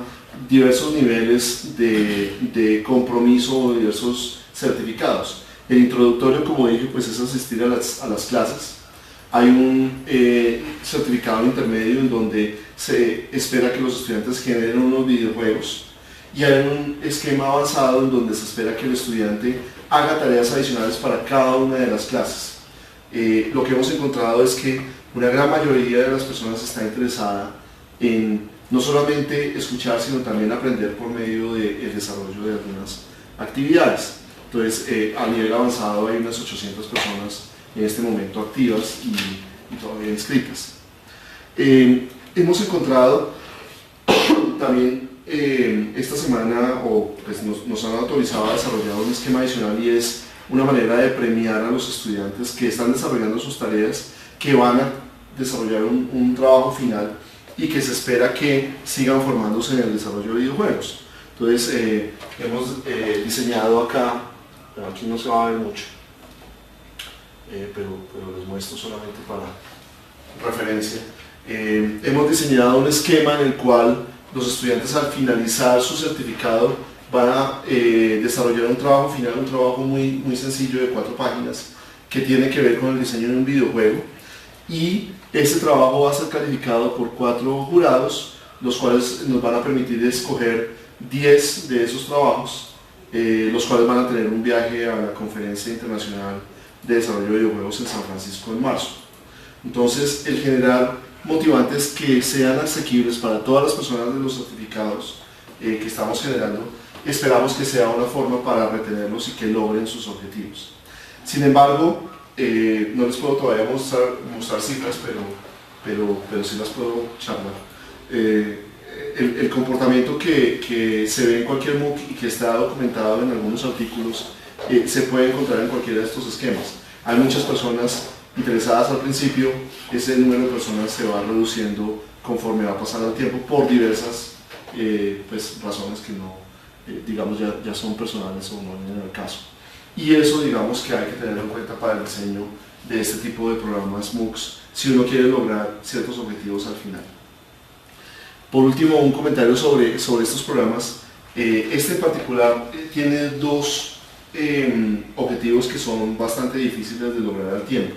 diversos niveles de compromiso, diversos certificados. El introductorio, como dije, pues es asistir a las clases. Hay un certificado intermedio en donde se espera que los estudiantes generen unos videojuegos, y hay un esquema avanzado en donde se espera que el estudiante haga tareas adicionales para cada una de las clases. Lo que hemos encontrado es que una gran mayoría de las personas está interesada en no solamente escuchar, sino también aprender por medio del desarrollo de algunas actividades. Entonces, a nivel avanzado hay unas 800 personas en este momento activas y todavía inscritas. Hemos encontrado también esta semana, pues nos han autorizado a desarrollar un esquema adicional, y es una manera de premiar a los estudiantes que están desarrollando sus tareas, que van a desarrollar un trabajo final y que se espera que sigan formándose en el desarrollo de videojuegos. Entonces hemos diseñado acá, pero aquí no se va a ver mucho, pero les muestro solamente para referencia. Hemos diseñado un esquema en el cual los estudiantes al finalizar su certificado van a desarrollar un trabajo final, un trabajo muy sencillo de 4 páginas que tiene que ver con el diseño de un videojuego, y este trabajo va a ser calificado por 4 jurados, los cuales nos van a permitir escoger 10 de esos trabajos, los cuales van a tener un viaje a la Conferencia Internacional de Desarrollo de Videojuegos en San Francisco en marzo. Entonces, el generar motivantes que sean asequibles para todas las personas de los certificados que estamos generando, esperamos que sea una forma para retenerlos y que logren sus objetivos. Sin embargo, no les puedo todavía mostrar cifras, pero sí las puedo charlar. El comportamiento que se ve en cualquier MOOC y que está documentado en algunos artículos se puede encontrar en cualquiera de estos esquemas. Hay muchas personas interesadas al principio, ese número de personas se va reduciendo conforme va pasando el tiempo por diversas razones que no, digamos, ya son personales o no en el caso. Y eso, digamos, que hay que tener en cuenta para el diseño de este tipo de programas MOOCs si uno quiere lograr ciertos objetivos al final. Por último, un comentario sobre estos programas. Este en particular tiene 2 objetivos que son bastante difíciles de lograr al tiempo.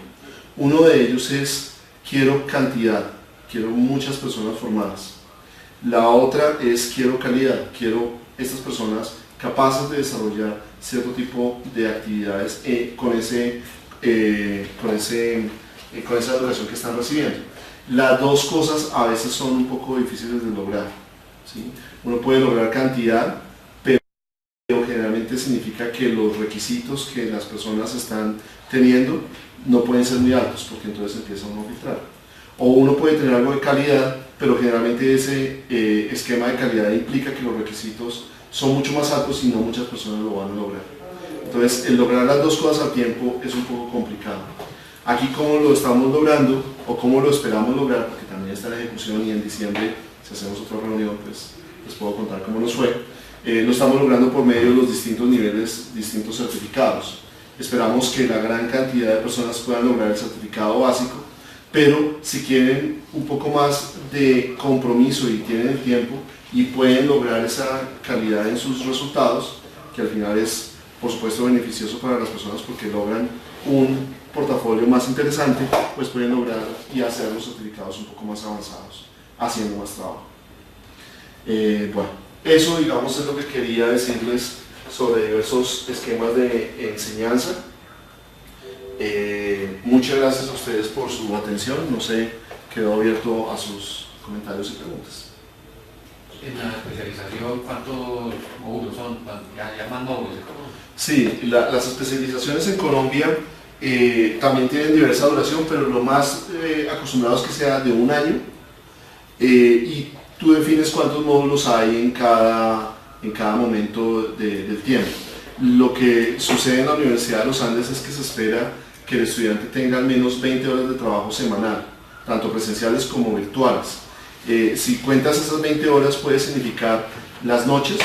Uno de ellos es: quiero cantidad, quiero muchas personas formadas. La otra es: quiero calidad, quiero estas personas capaces de desarrollar cierto tipo de actividades con esa educación que están recibiendo. Las 2 cosas a veces son un poco difíciles de lograr, ¿sí? Uno puede lograr cantidad, pero generalmente significa que los requisitos que las personas están teniendo no pueden ser muy altos, porque entonces empieza uno a filtrar. O uno puede tener algo de calidad, pero generalmente ese esquema de calidad implica que los requisitos son mucho más altos y no muchas personas lo van a lograr. Entonces, el lograr las 2 cosas al tiempo es un poco complicado. Aquí, ¿cómo lo estamos logrando o cómo lo esperamos lograr? Porque también está en ejecución, y en diciembre, si hacemos otra reunión, pues les puedo contar cómo nos fue. Lo estamos logrando por medio de los distintos niveles, distintos certificados. Esperamos que la gran cantidad de personas puedan lograr el certificado básico, pero si quieren un poco más de compromiso y tienen el tiempo y pueden lograr esa calidad en sus resultados, que al final es, por supuesto, beneficioso para las personas porque logran un portafolio más interesante, pues pueden lograr y hacer los certificados un poco más avanzados, haciendo más trabajo. Bueno, eso, digamos, es lo que quería decirles sobre diversos esquemas de enseñanza. Muchas gracias a ustedes por su atención. No sé, quedo abierto a sus comentarios y preguntas. En la especialización, ¿cuántos módulos son? ¿Ya más módulos? Sí, las especializaciones en Colombia también tienen diversa duración, pero lo más acostumbrado es que sea de 1 año, y tú defines cuántos módulos hay en cada momento del tiempo. Lo que sucede en la Universidad de los Andes es que se espera que el estudiante tenga al menos 20 horas de trabajo semanal, tanto presenciales como virtuales. Si cuentas esas 20 horas, puede significar las noches,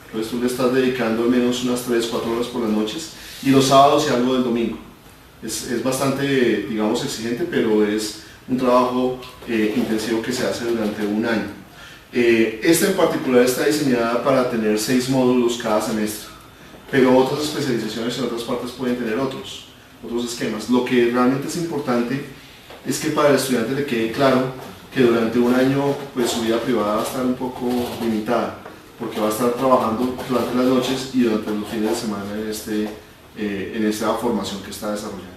entonces tú le estás dedicando al menos unas 3-4 horas por las noches, y los sábados y algo del domingo. Es bastante, digamos, exigente, pero es un trabajo intensivo que se hace durante 1 año. Esta en particular está diseñada para tener 6 módulos cada semestre, pero otras especializaciones en otras partes pueden tener otros esquemas. Lo que realmente es importante es que para el estudiante le quede claro que durante 1 año, pues, su vida privada va a estar un poco limitada, porque va a estar trabajando durante las noches y durante los fines de semana en esta formación que está desarrollando.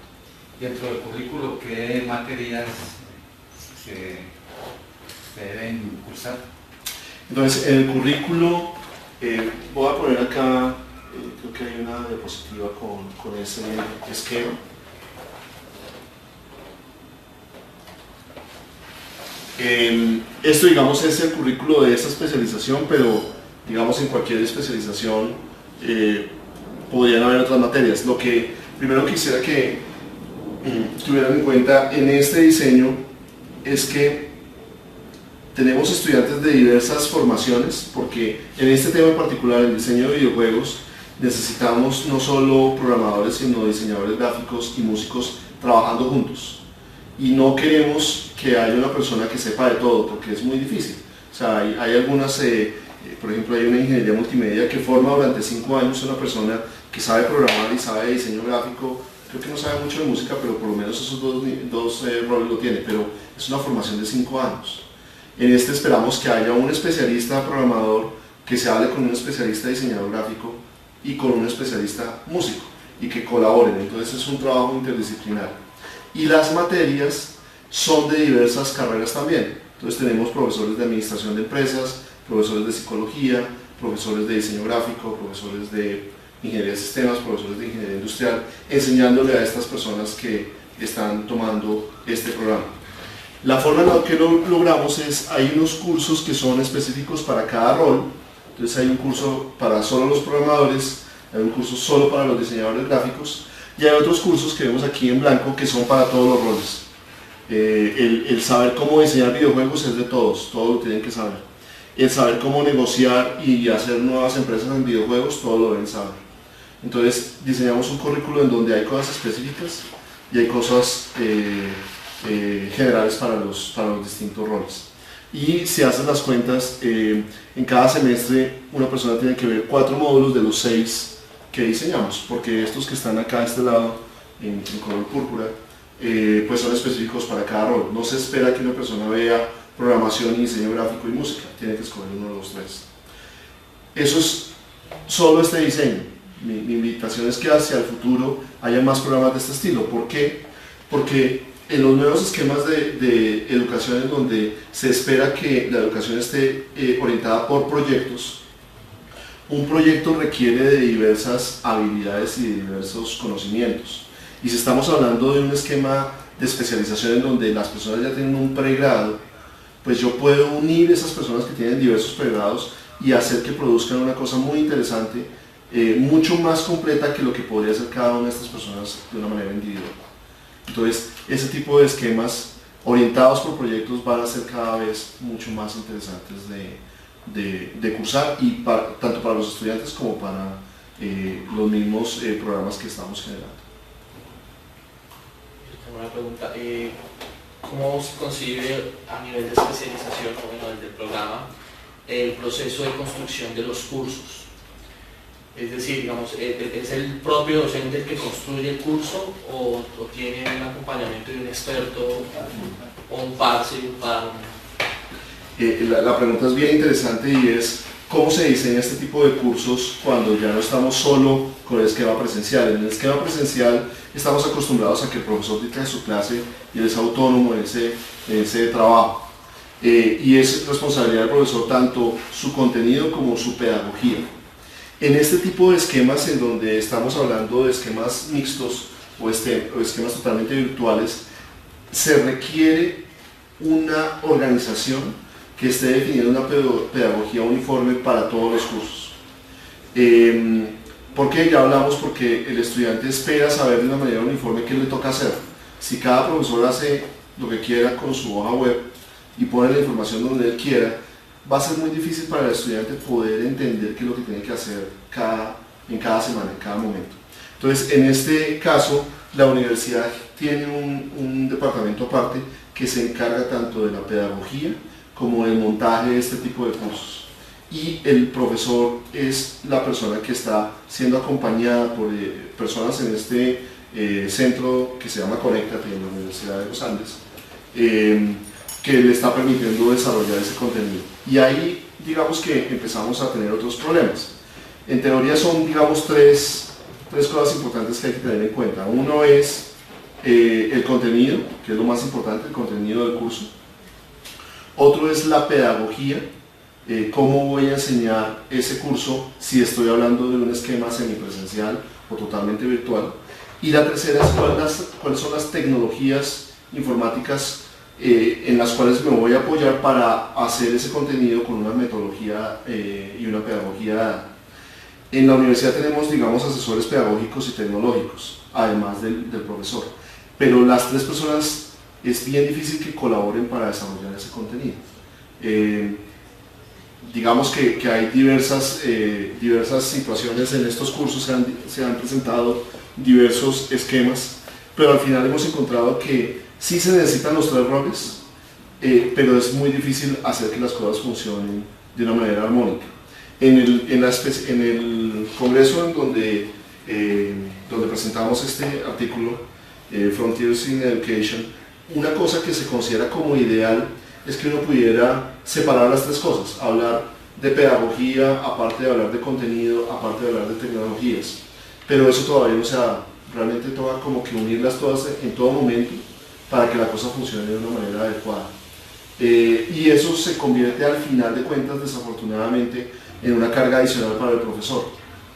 Dentro del currículo, ¿qué materias se deben cursar? Entonces, en el currículo, voy a poner acá, creo que hay una diapositiva con ese esquema. Esto, digamos, es el currículo de esta especialización, pero, digamos, en cualquier especialización podrían haber otras materias. Lo que primero quisiera que tuvieran en cuenta en este diseño es que tenemos estudiantes de diversas formaciones, porque en este tema en particular, el diseño de videojuegos, necesitamos no solo programadores, sino diseñadores gráficos y músicos trabajando juntos. Y no queremos que haya una persona que sepa de todo, porque es muy difícil. O sea, hay algunas, por ejemplo, hay una ingeniería multimedia que forma durante 5 años una persona que sabe programar y sabe de diseño gráfico. Creo que no sabe mucho de música, pero por lo menos esos dos roles lo tiene, pero es una formación de 5 años. En este esperamos que haya un especialista programador que se hable con un especialista diseñador gráfico y con un especialista músico y que colaboren. Entonces es un trabajo interdisciplinario. Y las materias son de diversas carreras también. Entonces tenemos profesores de administración de empresas, profesores de psicología, profesores de diseño gráfico, profesores de ingeniería de sistemas, profesores de ingeniería industrial, enseñándole a estas personas que están tomando este programa. La forma en la que lo logramos es, hay unos cursos que son específicos para cada rol. Entonces hay un curso para solo los programadores, hay un curso solo para los diseñadores gráficos y hay otros cursos que vemos aquí en blanco que son para todos los roles. El saber cómo diseñar videojuegos es de todos, todos lo tienen que saber. El saber cómo negociar y hacer nuevas empresas en videojuegos, todos lo deben saber. Entonces diseñamos un currículo en donde hay cosas específicas y hay cosas generales para los distintos roles. Y si haces las cuentas, en cada semestre una persona tiene que ver 4 módulos de los 6 que diseñamos, porque estos que están acá a este lado, en color púrpura, pues son específicos para cada rol. No se espera que una persona vea programación y diseño gráfico y música, tiene que escoger uno de los 3. Eso es solo este diseño. Mi invitación es que hacia el futuro haya más programas de este estilo. ¿Por qué? Porque en los nuevos esquemas de educación en donde se espera que la educación esté orientada por proyectos, un proyecto requiere de diversas habilidades y de diversos conocimientos. Y si estamos hablando de un esquema de especialización en donde las personas ya tienen un pregrado, pues yo puedo unir esas personas que tienen diversos pregrados y hacer que produzcan una cosa muy interesante, mucho más completa que lo que podría hacer cada una de estas personas de una manera individual. Entonces, ese tipo de esquemas orientados por proyectos van a ser cada vez mucho más interesantes de cursar, y tanto para los estudiantes como para los mismos programas que estamos generando. Tengo una pregunta. ¿Cómo se concibe a nivel de especialización, o bueno, del programa, el proceso de construcción de los cursos? Es decir, digamos, ¿es el propio docente el que construye el curso o tiene un acompañamiento de un experto o un par? La pregunta es bien interesante y es ¿cómo se diseña este tipo de cursos cuando ya no estamos solo con el esquema presencial? En el esquema presencial estamos acostumbrados a que el profesor dicte su clase y él es autónomo en ese trabajo. Y es responsabilidad del profesor tanto su contenido como su pedagogía. En este tipo de esquemas en donde estamos hablando de esquemas mixtos o esquemas totalmente virtuales, se requiere una organización que esté definiendo una pedagogía uniforme para todos los cursos. ¿Por qué? Ya hablamos porque el estudiante espera saber de una manera uniforme qué le toca hacer. Si cada profesor hace lo que quiera con su hoja web y pone la información donde él quiera, va a ser muy difícil para el estudiante poder entender qué es lo que tiene que hacer en cada semana, en cada momento. Entonces, en este caso, la universidad tiene un departamento aparte que se encarga tanto de la pedagogía como del montaje de este tipo de cursos. Y el profesor es la persona que está siendo acompañada por personas en este centro que se llama Conéctate en la Universidad de los Andes, que le está permitiendo desarrollar ese contenido. Y ahí, digamos que empezamos a tener otros problemas. En teoría son, digamos, tres cosas importantes que hay que tener en cuenta. Uno es el contenido, que es lo más importante, el contenido del curso. Otro es la pedagogía, cómo voy a enseñar ese curso si estoy hablando de un esquema semipresencial o totalmente virtual. Y la tercera es cuáles son las tecnologías informáticas en las cuales me voy a apoyar para hacer ese contenido con una metodología y una pedagogía. En la universidad tenemos, digamos, asesores pedagógicos y tecnológicos, además del profesor, pero las tres personas es bien difícil que colaboren para desarrollar ese contenido. Digamos que hay diversas situaciones en estos cursos, se han presentado diversos esquemas, pero al final hemos encontrado que sí se necesitan los 3 roles, pero es muy difícil hacer que las cosas funcionen de una manera armónica. En el congreso en donde presentamos este artículo, Frontiers in Education, una cosa que se considera como ideal es que uno pudiera separar las 3 cosas, hablar de pedagogía, aparte de hablar de contenido, aparte de hablar de tecnologías, pero eso todavía no se da. Realmente toca como que unirlas todas en todo momento para que la cosa funcione de una manera adecuada. Y eso se convierte al final de cuentas, desafortunadamente, en una carga adicional para el profesor,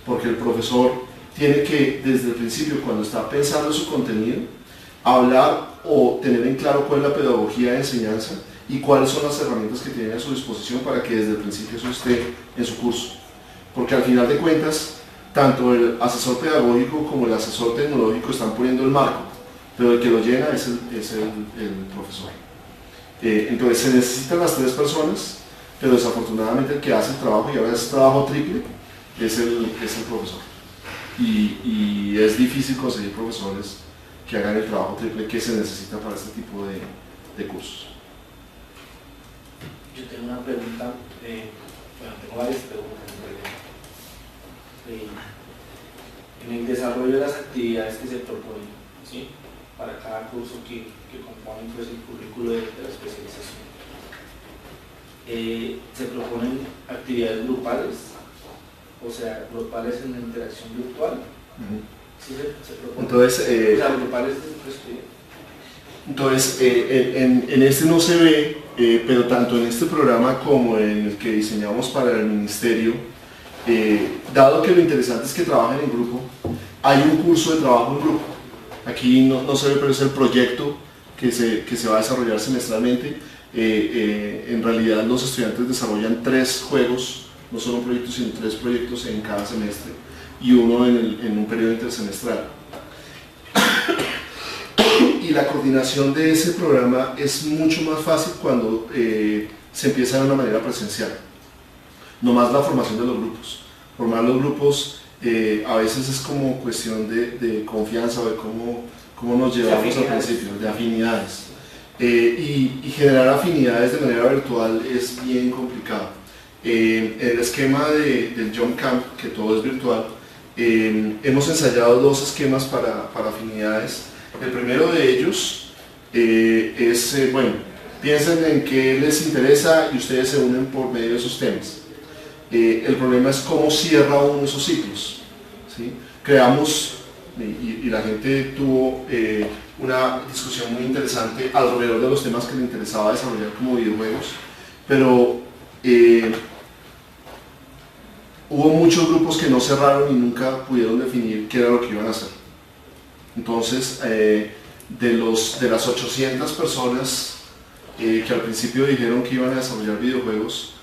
porque el profesor tiene que, desde el principio, cuando está pensando su contenido, hablar o tener en claro cuál es la pedagogía de enseñanza y cuáles son las herramientas que tiene a su disposición para que desde el principio eso esté en su curso. Porque al final de cuentas, tanto el asesor pedagógico como el asesor tecnológico están poniendo el marco, pero el que lo llena es el profesor. Entonces se necesitan las 3 personas, pero desafortunadamente el que hace el trabajo, y a veces trabajo triple, es el profesor. Y es difícil conseguir profesores que hagan el trabajo triple que se necesita para este tipo de cursos. Yo tengo una pregunta, tengo varias preguntas en realidad. En el desarrollo de las actividades que se proponen, ¿sí?, para cada curso que componen pues, el currículo de la especialización, se proponen actividades grupales, o sea, grupales en la interacción virtual. ¿Sí se proponen? Entonces, o sea, grupales en este no se ve, pero tanto en este programa como en el que diseñamos para el ministerio, dado que lo interesante es que trabajen en grupo, hay un curso de trabajo en grupo. Aquí no se ve, pero es el proyecto que se va a desarrollar semestralmente. En realidad los estudiantes desarrollan 3 juegos, no solo un proyecto, sino 3 proyectos en cada semestre y uno en un periodo intersemestral. Y la coordinación de ese programa es mucho más fácil cuando se empieza de una manera presencial. No más la formación de los grupos. Formar los grupos a veces es como cuestión de confianza o de cómo nos llevamos al principio, de afinidades. Y generar afinidades de manera virtual es bien complicado. En el esquema del Jump Camp, que todo es virtual, hemos ensayado 2 esquemas para afinidades. El primero de ellos es, bueno, piensen en qué les interesa y ustedes se unen por medio de esos temas. El problema es cómo cierra uno esos ciclos, ¿sí? Creamos, y la gente tuvo una discusión muy interesante alrededor de los temas que le interesaba desarrollar como videojuegos, pero hubo muchos grupos que no cerraron y nunca pudieron definir qué era lo que iban a hacer. Entonces, de las 800 personas que al principio dijeron que iban a desarrollar videojuegos,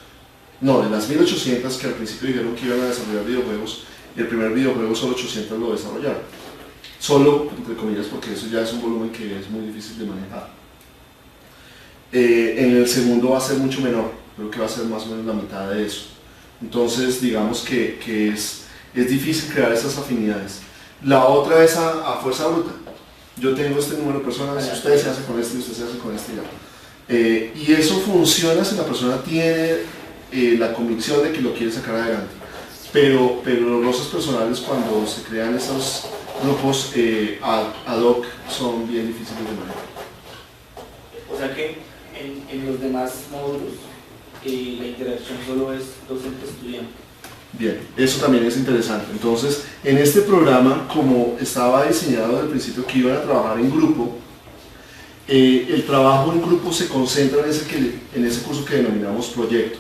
no, de las 1800 que al principio dijeron que iban a desarrollar videojuegos, el primer videojuego solo 800 lo desarrollaron. Solo, entre comillas, porque eso ya es un volumen que es muy difícil de manejar. En el segundo va a ser mucho menor, creo que va a ser más o menos la mitad de eso. Entonces, digamos que es difícil crear esas afinidades. La otra es a fuerza bruta. Yo tengo este número de personas, ustedes se hacen con este y ustedes se hacen con este ya. Y eso funciona si la persona tiene la convicción de que lo quiere sacar adelante. Pero los roces personales, cuando se crean esos grupos ad hoc, son bien difíciles de manejar. O sea que en los demás módulos la interacción solo es docente-estudiante. Bien, eso también es interesante. Entonces, en este programa, como estaba diseñado desde el principio que iban a trabajar en grupo, el trabajo en grupo se concentra en ese curso que denominamos proyecto.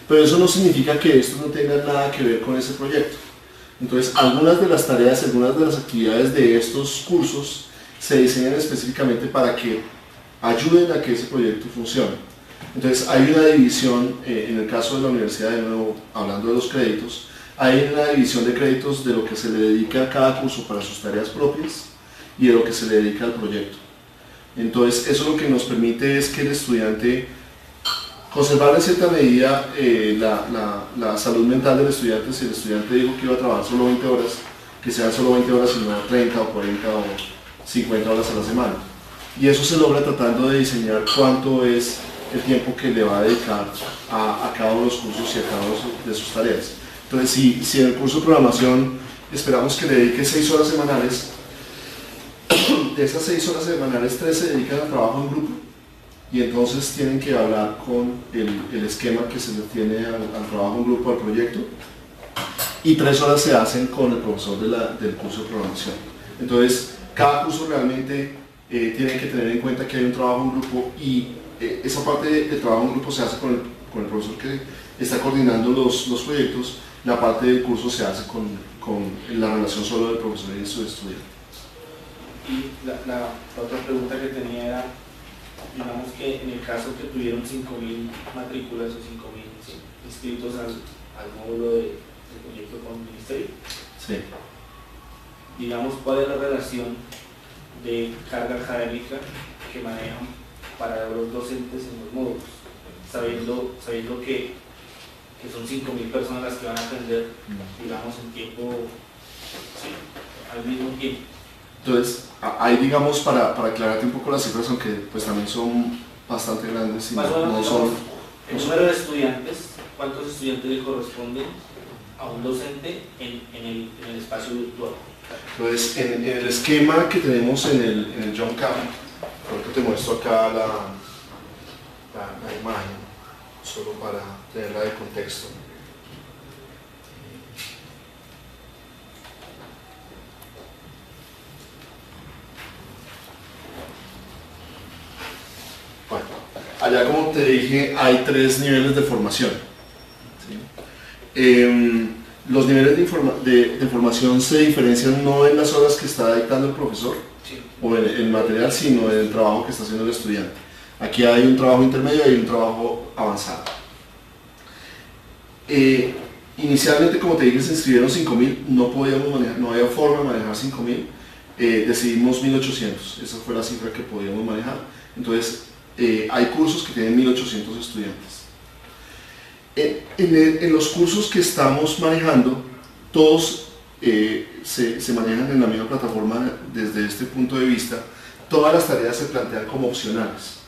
Pero eso no significa que esto no tenga nada que ver con ese proyecto. Entonces, algunas de las tareas, algunas de las actividades de estos cursos se diseñan específicamente para que ayuden a que ese proyecto funcione. Entonces, hay una división, en el caso de la universidad, de nuevo, hablando de los créditos, hay una división de créditos de lo que se le dedica a cada curso para sus tareas propias y de lo que se le dedica al proyecto. Entonces, eso lo que nos permite es que el estudiante conservar en cierta medida la salud mental del estudiante. Si el estudiante dijo que iba a trabajar solo 20 horas, que sean solo 20 horas y no 30 o 40 o 50 horas a la semana. Y eso se logra tratando de diseñar cuánto es el tiempo que le va a dedicar a cada uno de los cursos y a cada una de sus tareas. Entonces, si en el curso de programación esperamos que le dedique 6 horas semanales, de esas 6 horas semanales, 3 se dedican al trabajo en grupo, y entonces tienen que hablar con el esquema que se les tiene al trabajo en grupo, al proyecto, y 3 horas se hacen con el profesor del curso de programación. Entonces, cada curso realmente tiene que tener en cuenta que hay un trabajo en grupo, y esa parte del trabajo en grupo se hace con el profesor que está coordinando los proyectos. La parte del curso se hace con la relación solo del profesor y su estudiante. Y la otra pregunta que tenía era, digamos que en el caso que tuvieron 5.000 matrículas o 5.000 inscritos al módulo del proyecto con el ministerio, Sí. digamos, ¿cuál es la relación de carga académica que manejan para los docentes en los módulos, sabiendo que son 5.000 personas las que van a atender, digamos, en tiempo, sí, al mismo tiempo? Entonces, ahí, digamos, para aclararte un poco las cifras, aunque pues también son bastante grandes y Más o menos, no digamos, son... el número de estudiantes, ¿cuántos estudiantes le corresponden a un docente en el espacio virtual? Entonces, en el esquema que tenemos en el John Camp, ahorita te muestro acá la imagen, solo para tenerla de contexto. Bueno, allá, como te dije, hay 3 niveles de formación. ¿Sí? Los niveles de formación se diferencian no en las horas que está dictando el profesor, Sí. o en el material, sino en el trabajo que está haciendo el estudiante. Aquí hay un trabajo intermedio y un trabajo avanzado. Inicialmente, como te dije, se inscribieron 5.000, no podíamos manejar, no había forma de manejar 5.000, decidimos 1.800, esa fue la cifra que podíamos manejar. Entonces, hay cursos que tienen 1.800 estudiantes. En los cursos que estamos manejando, todos se manejan en la misma plataforma desde este punto de vista. Todas las tareas se plantean como opcionales.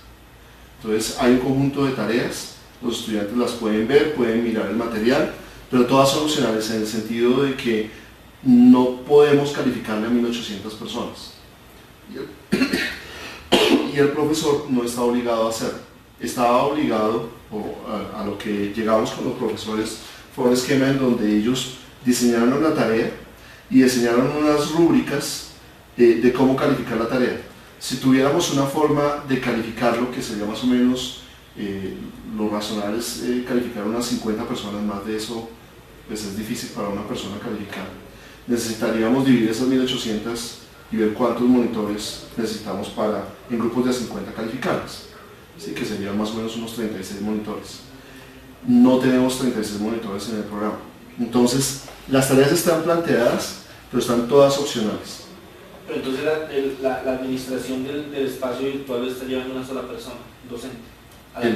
Entonces, hay un conjunto de tareas, los estudiantes las pueden ver, pueden mirar el material, pero todas son opcionales en el sentido de que no podemos calificarle a 1.800 personas. Y el profesor no está obligado a hacerlo. Estaba obligado, a lo que llegamos con los profesores, fue un esquema en donde ellos diseñaron una tarea y diseñaron unas rúbricas de cómo calificar la tarea. Si tuviéramos una forma de calificarlo, que sería más o menos, lo razonable es calificar unas 50 personas, más de eso pues es difícil para una persona calificar. Necesitaríamos dividir esas 1.800 y ver cuántos monitores necesitamos en grupos de 50 calificarlas. Sí, que serían más o menos unos 36 monitores. No tenemos 36 monitores en el programa. Entonces, las tareas están planteadas, pero están todas opcionales. Pero entonces la administración del espacio virtual lo está llevando una sola persona, docente. El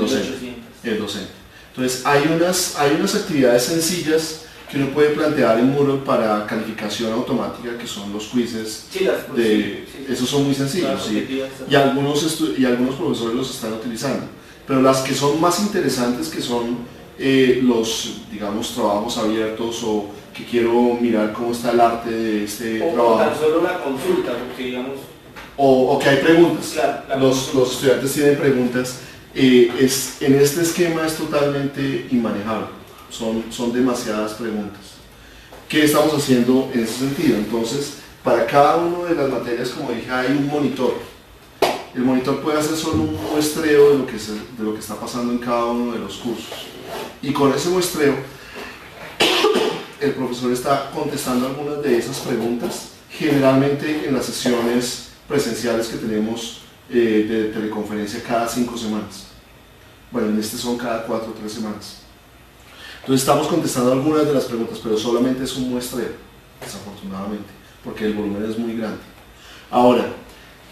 docente. Entonces, hay unas actividades sencillas que uno puede plantear en Moodle para calificación automática, que son los quizzes. Sí, esos son muy sencillos, ¿sí? Y algunos profesores los están utilizando. Pero las que son más interesantes, que son los, digamos, trabajos abiertos, o que quiero mirar cómo está el arte de este trabajo. O tan solo la consulta, porque digamos... O que hay preguntas. Claro, los estudiantes tienen preguntas. En este esquema es totalmente inmanejable. Son demasiadas preguntas. ¿Qué estamos haciendo en ese sentido? Entonces, para cada una de las materias, como dije, hay un monitor. El monitor puede hacer solo un muestreo de lo que está pasando en cada uno de los cursos. Y con ese muestreo, el profesor está contestando algunas de esas preguntas, generalmente en las sesiones presenciales que tenemos de teleconferencia cada 5 semanas. Bueno, en este son cada 4 o 3 semanas. Entonces estamos contestando algunas de las preguntas, pero solamente es un muestreo, desafortunadamente, porque el volumen es muy grande. Ahora,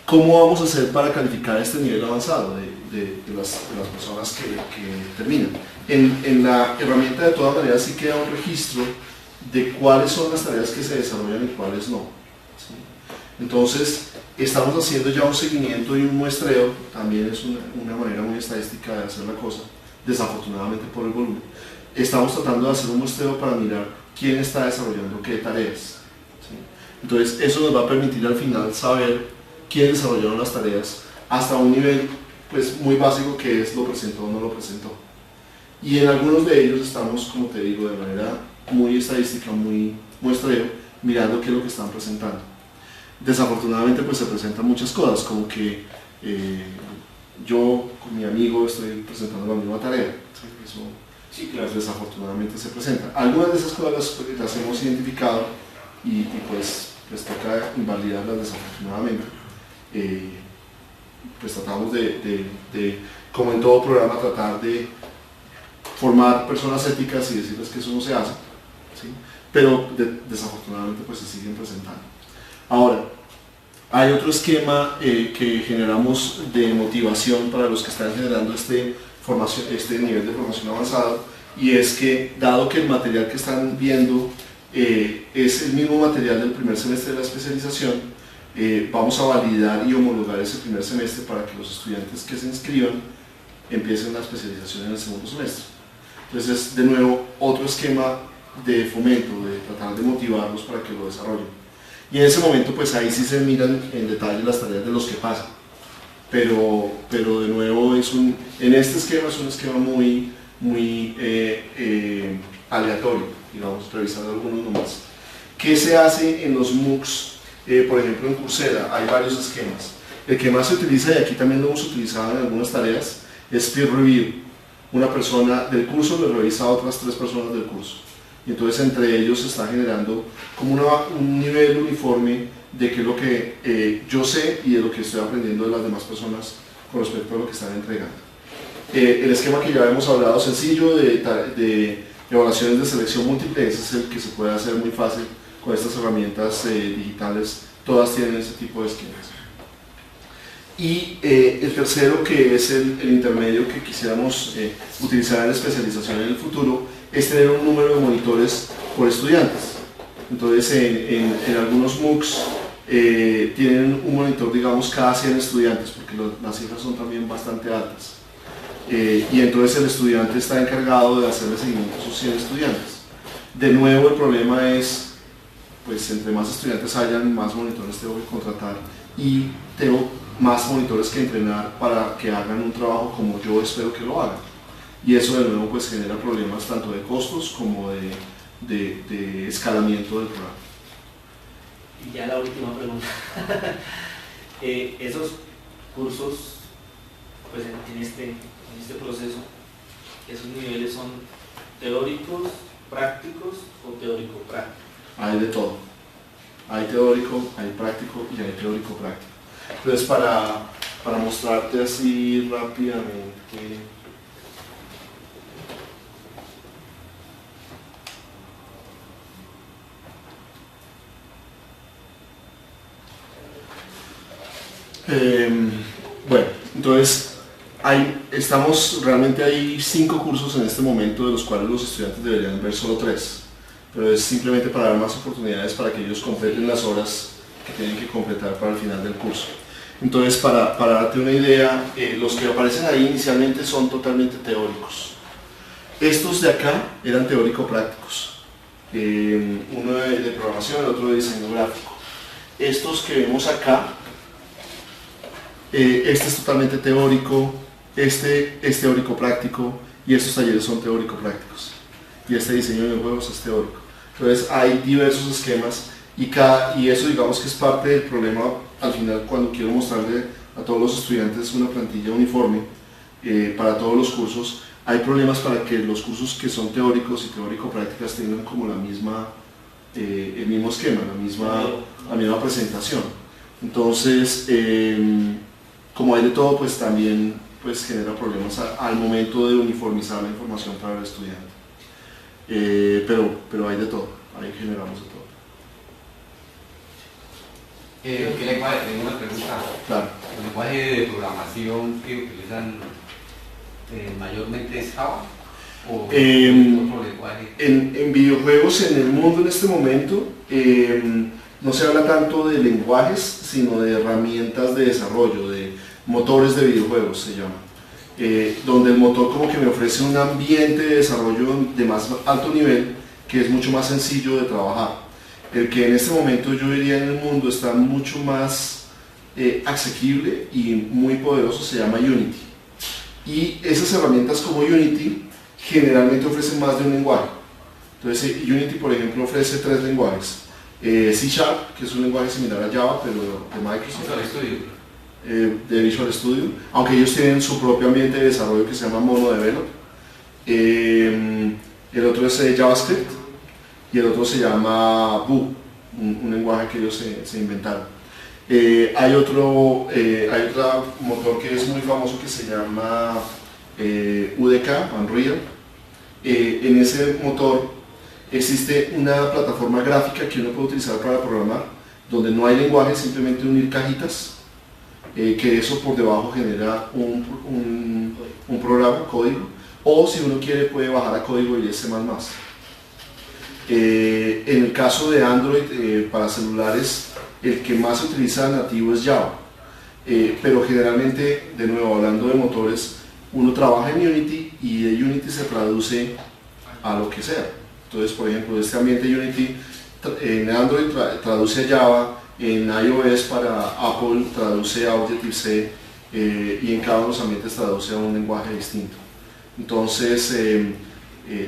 ¿cómo vamos a hacer para calificar este nivel avanzado de las personas que terminan? En la herramienta de todas maneras sí queda un registro de cuáles son las tareas que se desarrollan y cuáles no. ¿Sí? Entonces, estamos haciendo ya un seguimiento y un muestreo, también es una manera muy estadística de hacer la cosa, desafortunadamente por el volumen. Estamos tratando de hacer un muestreo para mirar quién está desarrollando qué tareas. ¿Sí? Entonces, eso nos va a permitir al final saber quién desarrollaron las tareas hasta un nivel pues, muy básico, que es lo presentó o no lo presentó. Y en algunos de ellos estamos, como te digo, de manera muy estadística, muy muestreo, mirando qué es lo que están presentando. Desafortunadamente pues se presentan muchas cosas, como que yo con mi amigo estoy presentando la misma tarea. ¿Sí? Eso Sí, claro. pues, desafortunadamente se presenta. Algunas de esas cosas las hemos identificado y pues toca invalidarlas desafortunadamente. Pues tratamos de, como en todo programa, tratar de formar personas éticas y decirles que eso no se hace, ¿sí? Pero desafortunadamente pues se siguen presentando. Ahora, hay otro esquema que generamos de motivación para los que están generando este nivel de formación avanzado, y es que, dado que el material que están viendo es el mismo material del primer semestre de la especialización, vamos a validar y homologar ese primer semestre para que los estudiantes que se inscriban empiecen la especialización en el segundo semestre. Entonces es de nuevo otro esquema de fomento, de tratar de motivarlos para que lo desarrollen. Y en ese momento pues ahí sí se miran en detalle las tareas de los que pasan. Pero de nuevo en este esquema es un esquema muy aleatorio, digamos, revisando algunos nomás. ¿Qué se hace en los MOOCs? Por ejemplo en Coursera hay varios esquemas. El que más se utiliza, y aquí también lo hemos utilizado en algunas tareas, es peer review. Una persona del curso le revisa a otras 3 personas del curso. Y entonces entre ellos se está generando como un nivel uniforme de qué es lo que yo sé y de lo que estoy aprendiendo de las demás personas con respecto a lo que están entregando. El esquema que ya hemos hablado, sencillo, de evaluaciones de selección múltiple, ese es el que se puede hacer muy fácil con estas herramientas digitales, todas tienen ese tipo de esquemas. Y el tercero, que es el intermedio que quisiéramos utilizar en la especialización en el futuro, es tener un número de monitores por estudiantes. Entonces en algunos MOOCs tienen un monitor, digamos, cada 100 estudiantes, porque las cifras son también bastante altas. Y entonces el estudiante está encargado de hacerle seguimiento a sus 100 estudiantes. De nuevo el problema es, pues entre más estudiantes hayan, más monitores tengo que contratar y tengo más monitores que entrenar para que hagan un trabajo como yo espero que lo hagan. Y eso de nuevo pues genera problemas tanto de costos como de escalamiento del programa. Y ya la última pregunta. Esos cursos, pues en este proceso, ¿esos niveles son teóricos, prácticos o teórico-práctico? Hay de todo. Hay teórico, hay práctico y hay teórico-práctico. Entonces para mostrarte así rápidamente, bueno, entonces realmente hay 5 cursos en este momento, de los cuales los estudiantes deberían ver solo 3, pero es simplemente para dar más oportunidades para que ellos completen las horas que tienen que completar para el final del curso. Entonces, para darte una idea, los que aparecen ahí inicialmente son totalmente teóricos. Estos de acá eran teórico-prácticos, uno de programación, el otro de diseño gráfico. Estos que vemos acá, este es totalmente teórico, este es teórico-práctico y estos talleres son teórico-prácticos. Y este diseño de juegos es teórico. Entonces hay diversos esquemas y eso digamos que es parte del problema al final cuando quiero mostrarle a todos los estudiantes una plantilla uniforme para todos los cursos. Hay problemas para que los cursos que son teóricos y teórico-prácticas tengan como el mismo esquema, la misma presentación. Entonces, como hay de todo, pues también pues, genera problemas al momento de uniformizar la información para el estudiante. Pero hay de todo, ahí generamos de todo. ¿Qué lenguaje? Tengo una pregunta. Claro. ¿El lenguaje de programación que utilizan mayormente es Java? ¿O otro lenguaje? En videojuegos en el mundo en este momento no se habla tanto de lenguajes, sino de herramientas de desarrollo, de motores de videojuegos se llama. Donde el motor como que me ofrece un ambiente de desarrollo de más alto nivel que es mucho más sencillo de trabajar. El que en este momento yo diría en el mundo está mucho más asequible y muy poderoso se llama Unity. Y esas herramientas como Unity generalmente ofrecen más de un lenguaje. Entonces Unity, por ejemplo, ofrece 3 lenguajes. C#, que es un lenguaje similar a Java, pero de Microsoft. De Visual Studio, aunque ellos tienen su propio ambiente de desarrollo que se llama MonoDevelop. El otro es JavaScript y el otro se llama Vue, un lenguaje que ellos se inventaron. Hay otro motor que es muy famoso que se llama UDK, Unreal. En ese motor existe una plataforma gráfica que uno puede utilizar para programar, donde no hay lenguaje, simplemente unir cajitas, que eso por debajo genera un programa, código, o si uno quiere puede bajar a código y C++. En el caso de Android para celulares, el que más se utiliza nativo es Java, pero generalmente, de nuevo hablando de motores, uno trabaja en Unity y de Unity se traduce a lo que sea. Entonces, por ejemplo, este ambiente Unity en Android traduce a Java, en iOS para Apple traduce a Objective-C y en cada uno de los ambientes traduce a un lenguaje distinto. Entonces,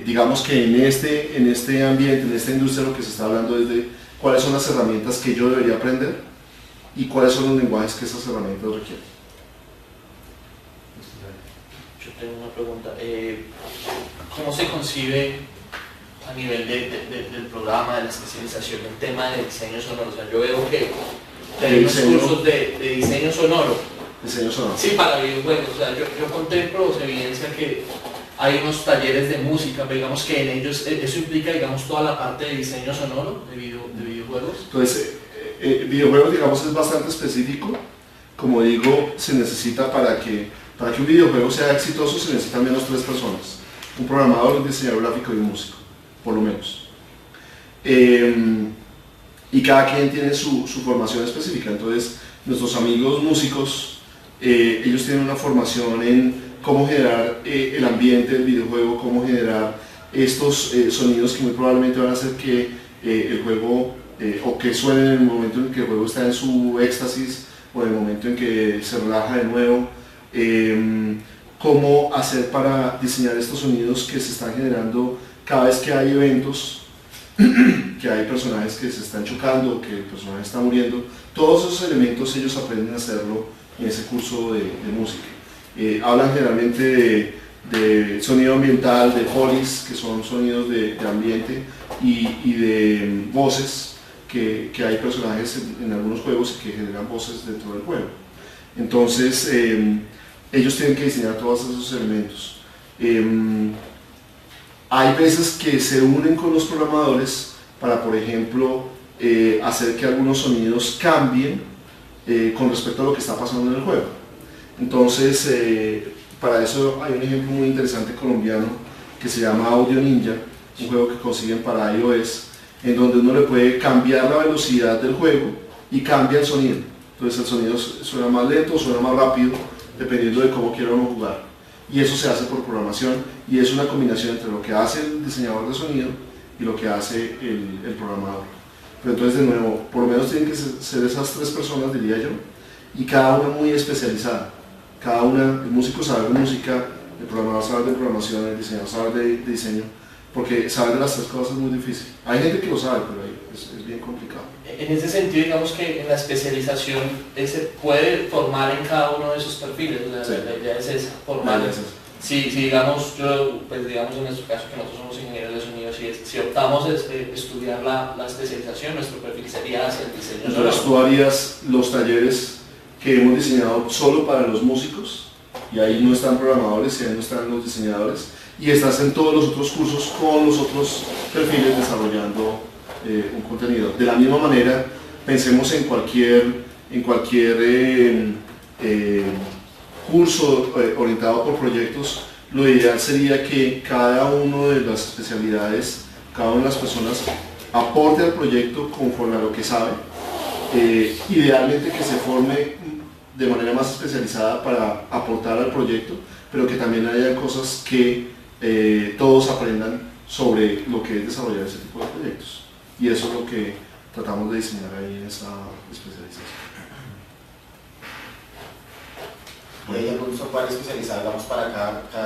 digamos que en este ambiente, en esta industria, lo que se está hablando es de cuáles son las herramientas que yo debería aprender y cuáles son los lenguajes que esas herramientas requieren. Yo tengo una pregunta. ¿Cómo se concibe a nivel del programa, de la especialización, el tema de diseño sonoro? O sea, yo veo que tenemos cursos de diseño sonoro. Diseño sonoro. Sí, para videojuegos. O sea, yo contemplo, se evidencia que hay unos talleres de música, pero digamos que en ellos eso implica, digamos, toda la parte de diseño sonoro de videojuegos. Entonces, videojuegos, digamos, es bastante específico. Como digo, se necesita para que un videojuego sea exitoso, se necesitan menos 3 personas. Un programador, un diseñador gráfico y un músico, por lo menos. Y cada quien tiene su formación específica. Entonces, nuestros amigos músicos, ellos tienen una formación en cómo generar el ambiente del videojuego, cómo generar estos sonidos que muy probablemente van a hacer que el juego, o que suenen en el momento en que el juego está en su éxtasis, o en el momento en que se relaja de nuevo. Cómo hacer para diseñar estos sonidos que se están generando cada vez que hay eventos, que hay personajes que se están chocando, que el personaje está muriendo. Todos esos elementos ellos aprenden a hacerlo en ese curso de música. Hablan generalmente de sonido ambiental, de follies, que son sonidos de ambiente, y de voces, que hay personajes en algunos juegos que generan voces dentro del juego. Entonces, ellos tienen que diseñar todos esos elementos. Hay veces que se unen con los programadores para, por ejemplo, hacer que algunos sonidos cambien con respecto a lo que está pasando en el juego. Entonces, para eso hay un ejemplo muy interesante colombiano que se llama Audio Ninja, un juego que consiguen para iOS, en donde uno le puede cambiar la velocidad del juego y cambia el sonido. Entonces el sonido suena más lento, suena más rápido, dependiendo de cómo quiera uno jugar. Y eso se hace por programación y es una combinación entre lo que hace el diseñador de sonido y lo que hace el programador. Pero entonces, de nuevo, por lo menos tienen que ser esas 3 personas, diría yo, y cada una muy especializada. Cada una, el músico sabe de música, el programador sabe de programación, el diseñador sabe de diseño, porque saber de las 3 cosas es muy difícil. Hay gente que lo sabe, pero es bien complicado. En ese sentido, digamos que en la especialización se puede formar en cada uno de esos perfiles. Sí. La idea es esa, formar. Si digamos, digamos en nuestro caso que nosotros somos ingenieros de sonido, si optamos estudiar la especialización, nuestro perfil sería hacia el diseño. Entonces tú harías los talleres que hemos diseñado solo para los músicos, y ahí no están programadores y ahí no están los diseñadores, y estás en todos los otros cursos con los otros perfiles desarrollando un contenido. De la misma manera, pensemos en cualquier curso orientado por proyectos, lo ideal sería que cada una de las especialidades, cada una de las personas aporte al proyecto conforme a lo que sabe, idealmente que se forme de manera más especializada para aportar al proyecto, pero que también haya cosas que todos aprendan sobre lo que es desarrollar ese tipo de proyectos. Y eso es lo que tratamos de diseñar ahí en esa especialización. ¿Y hay algún software especializado, digamos, para cada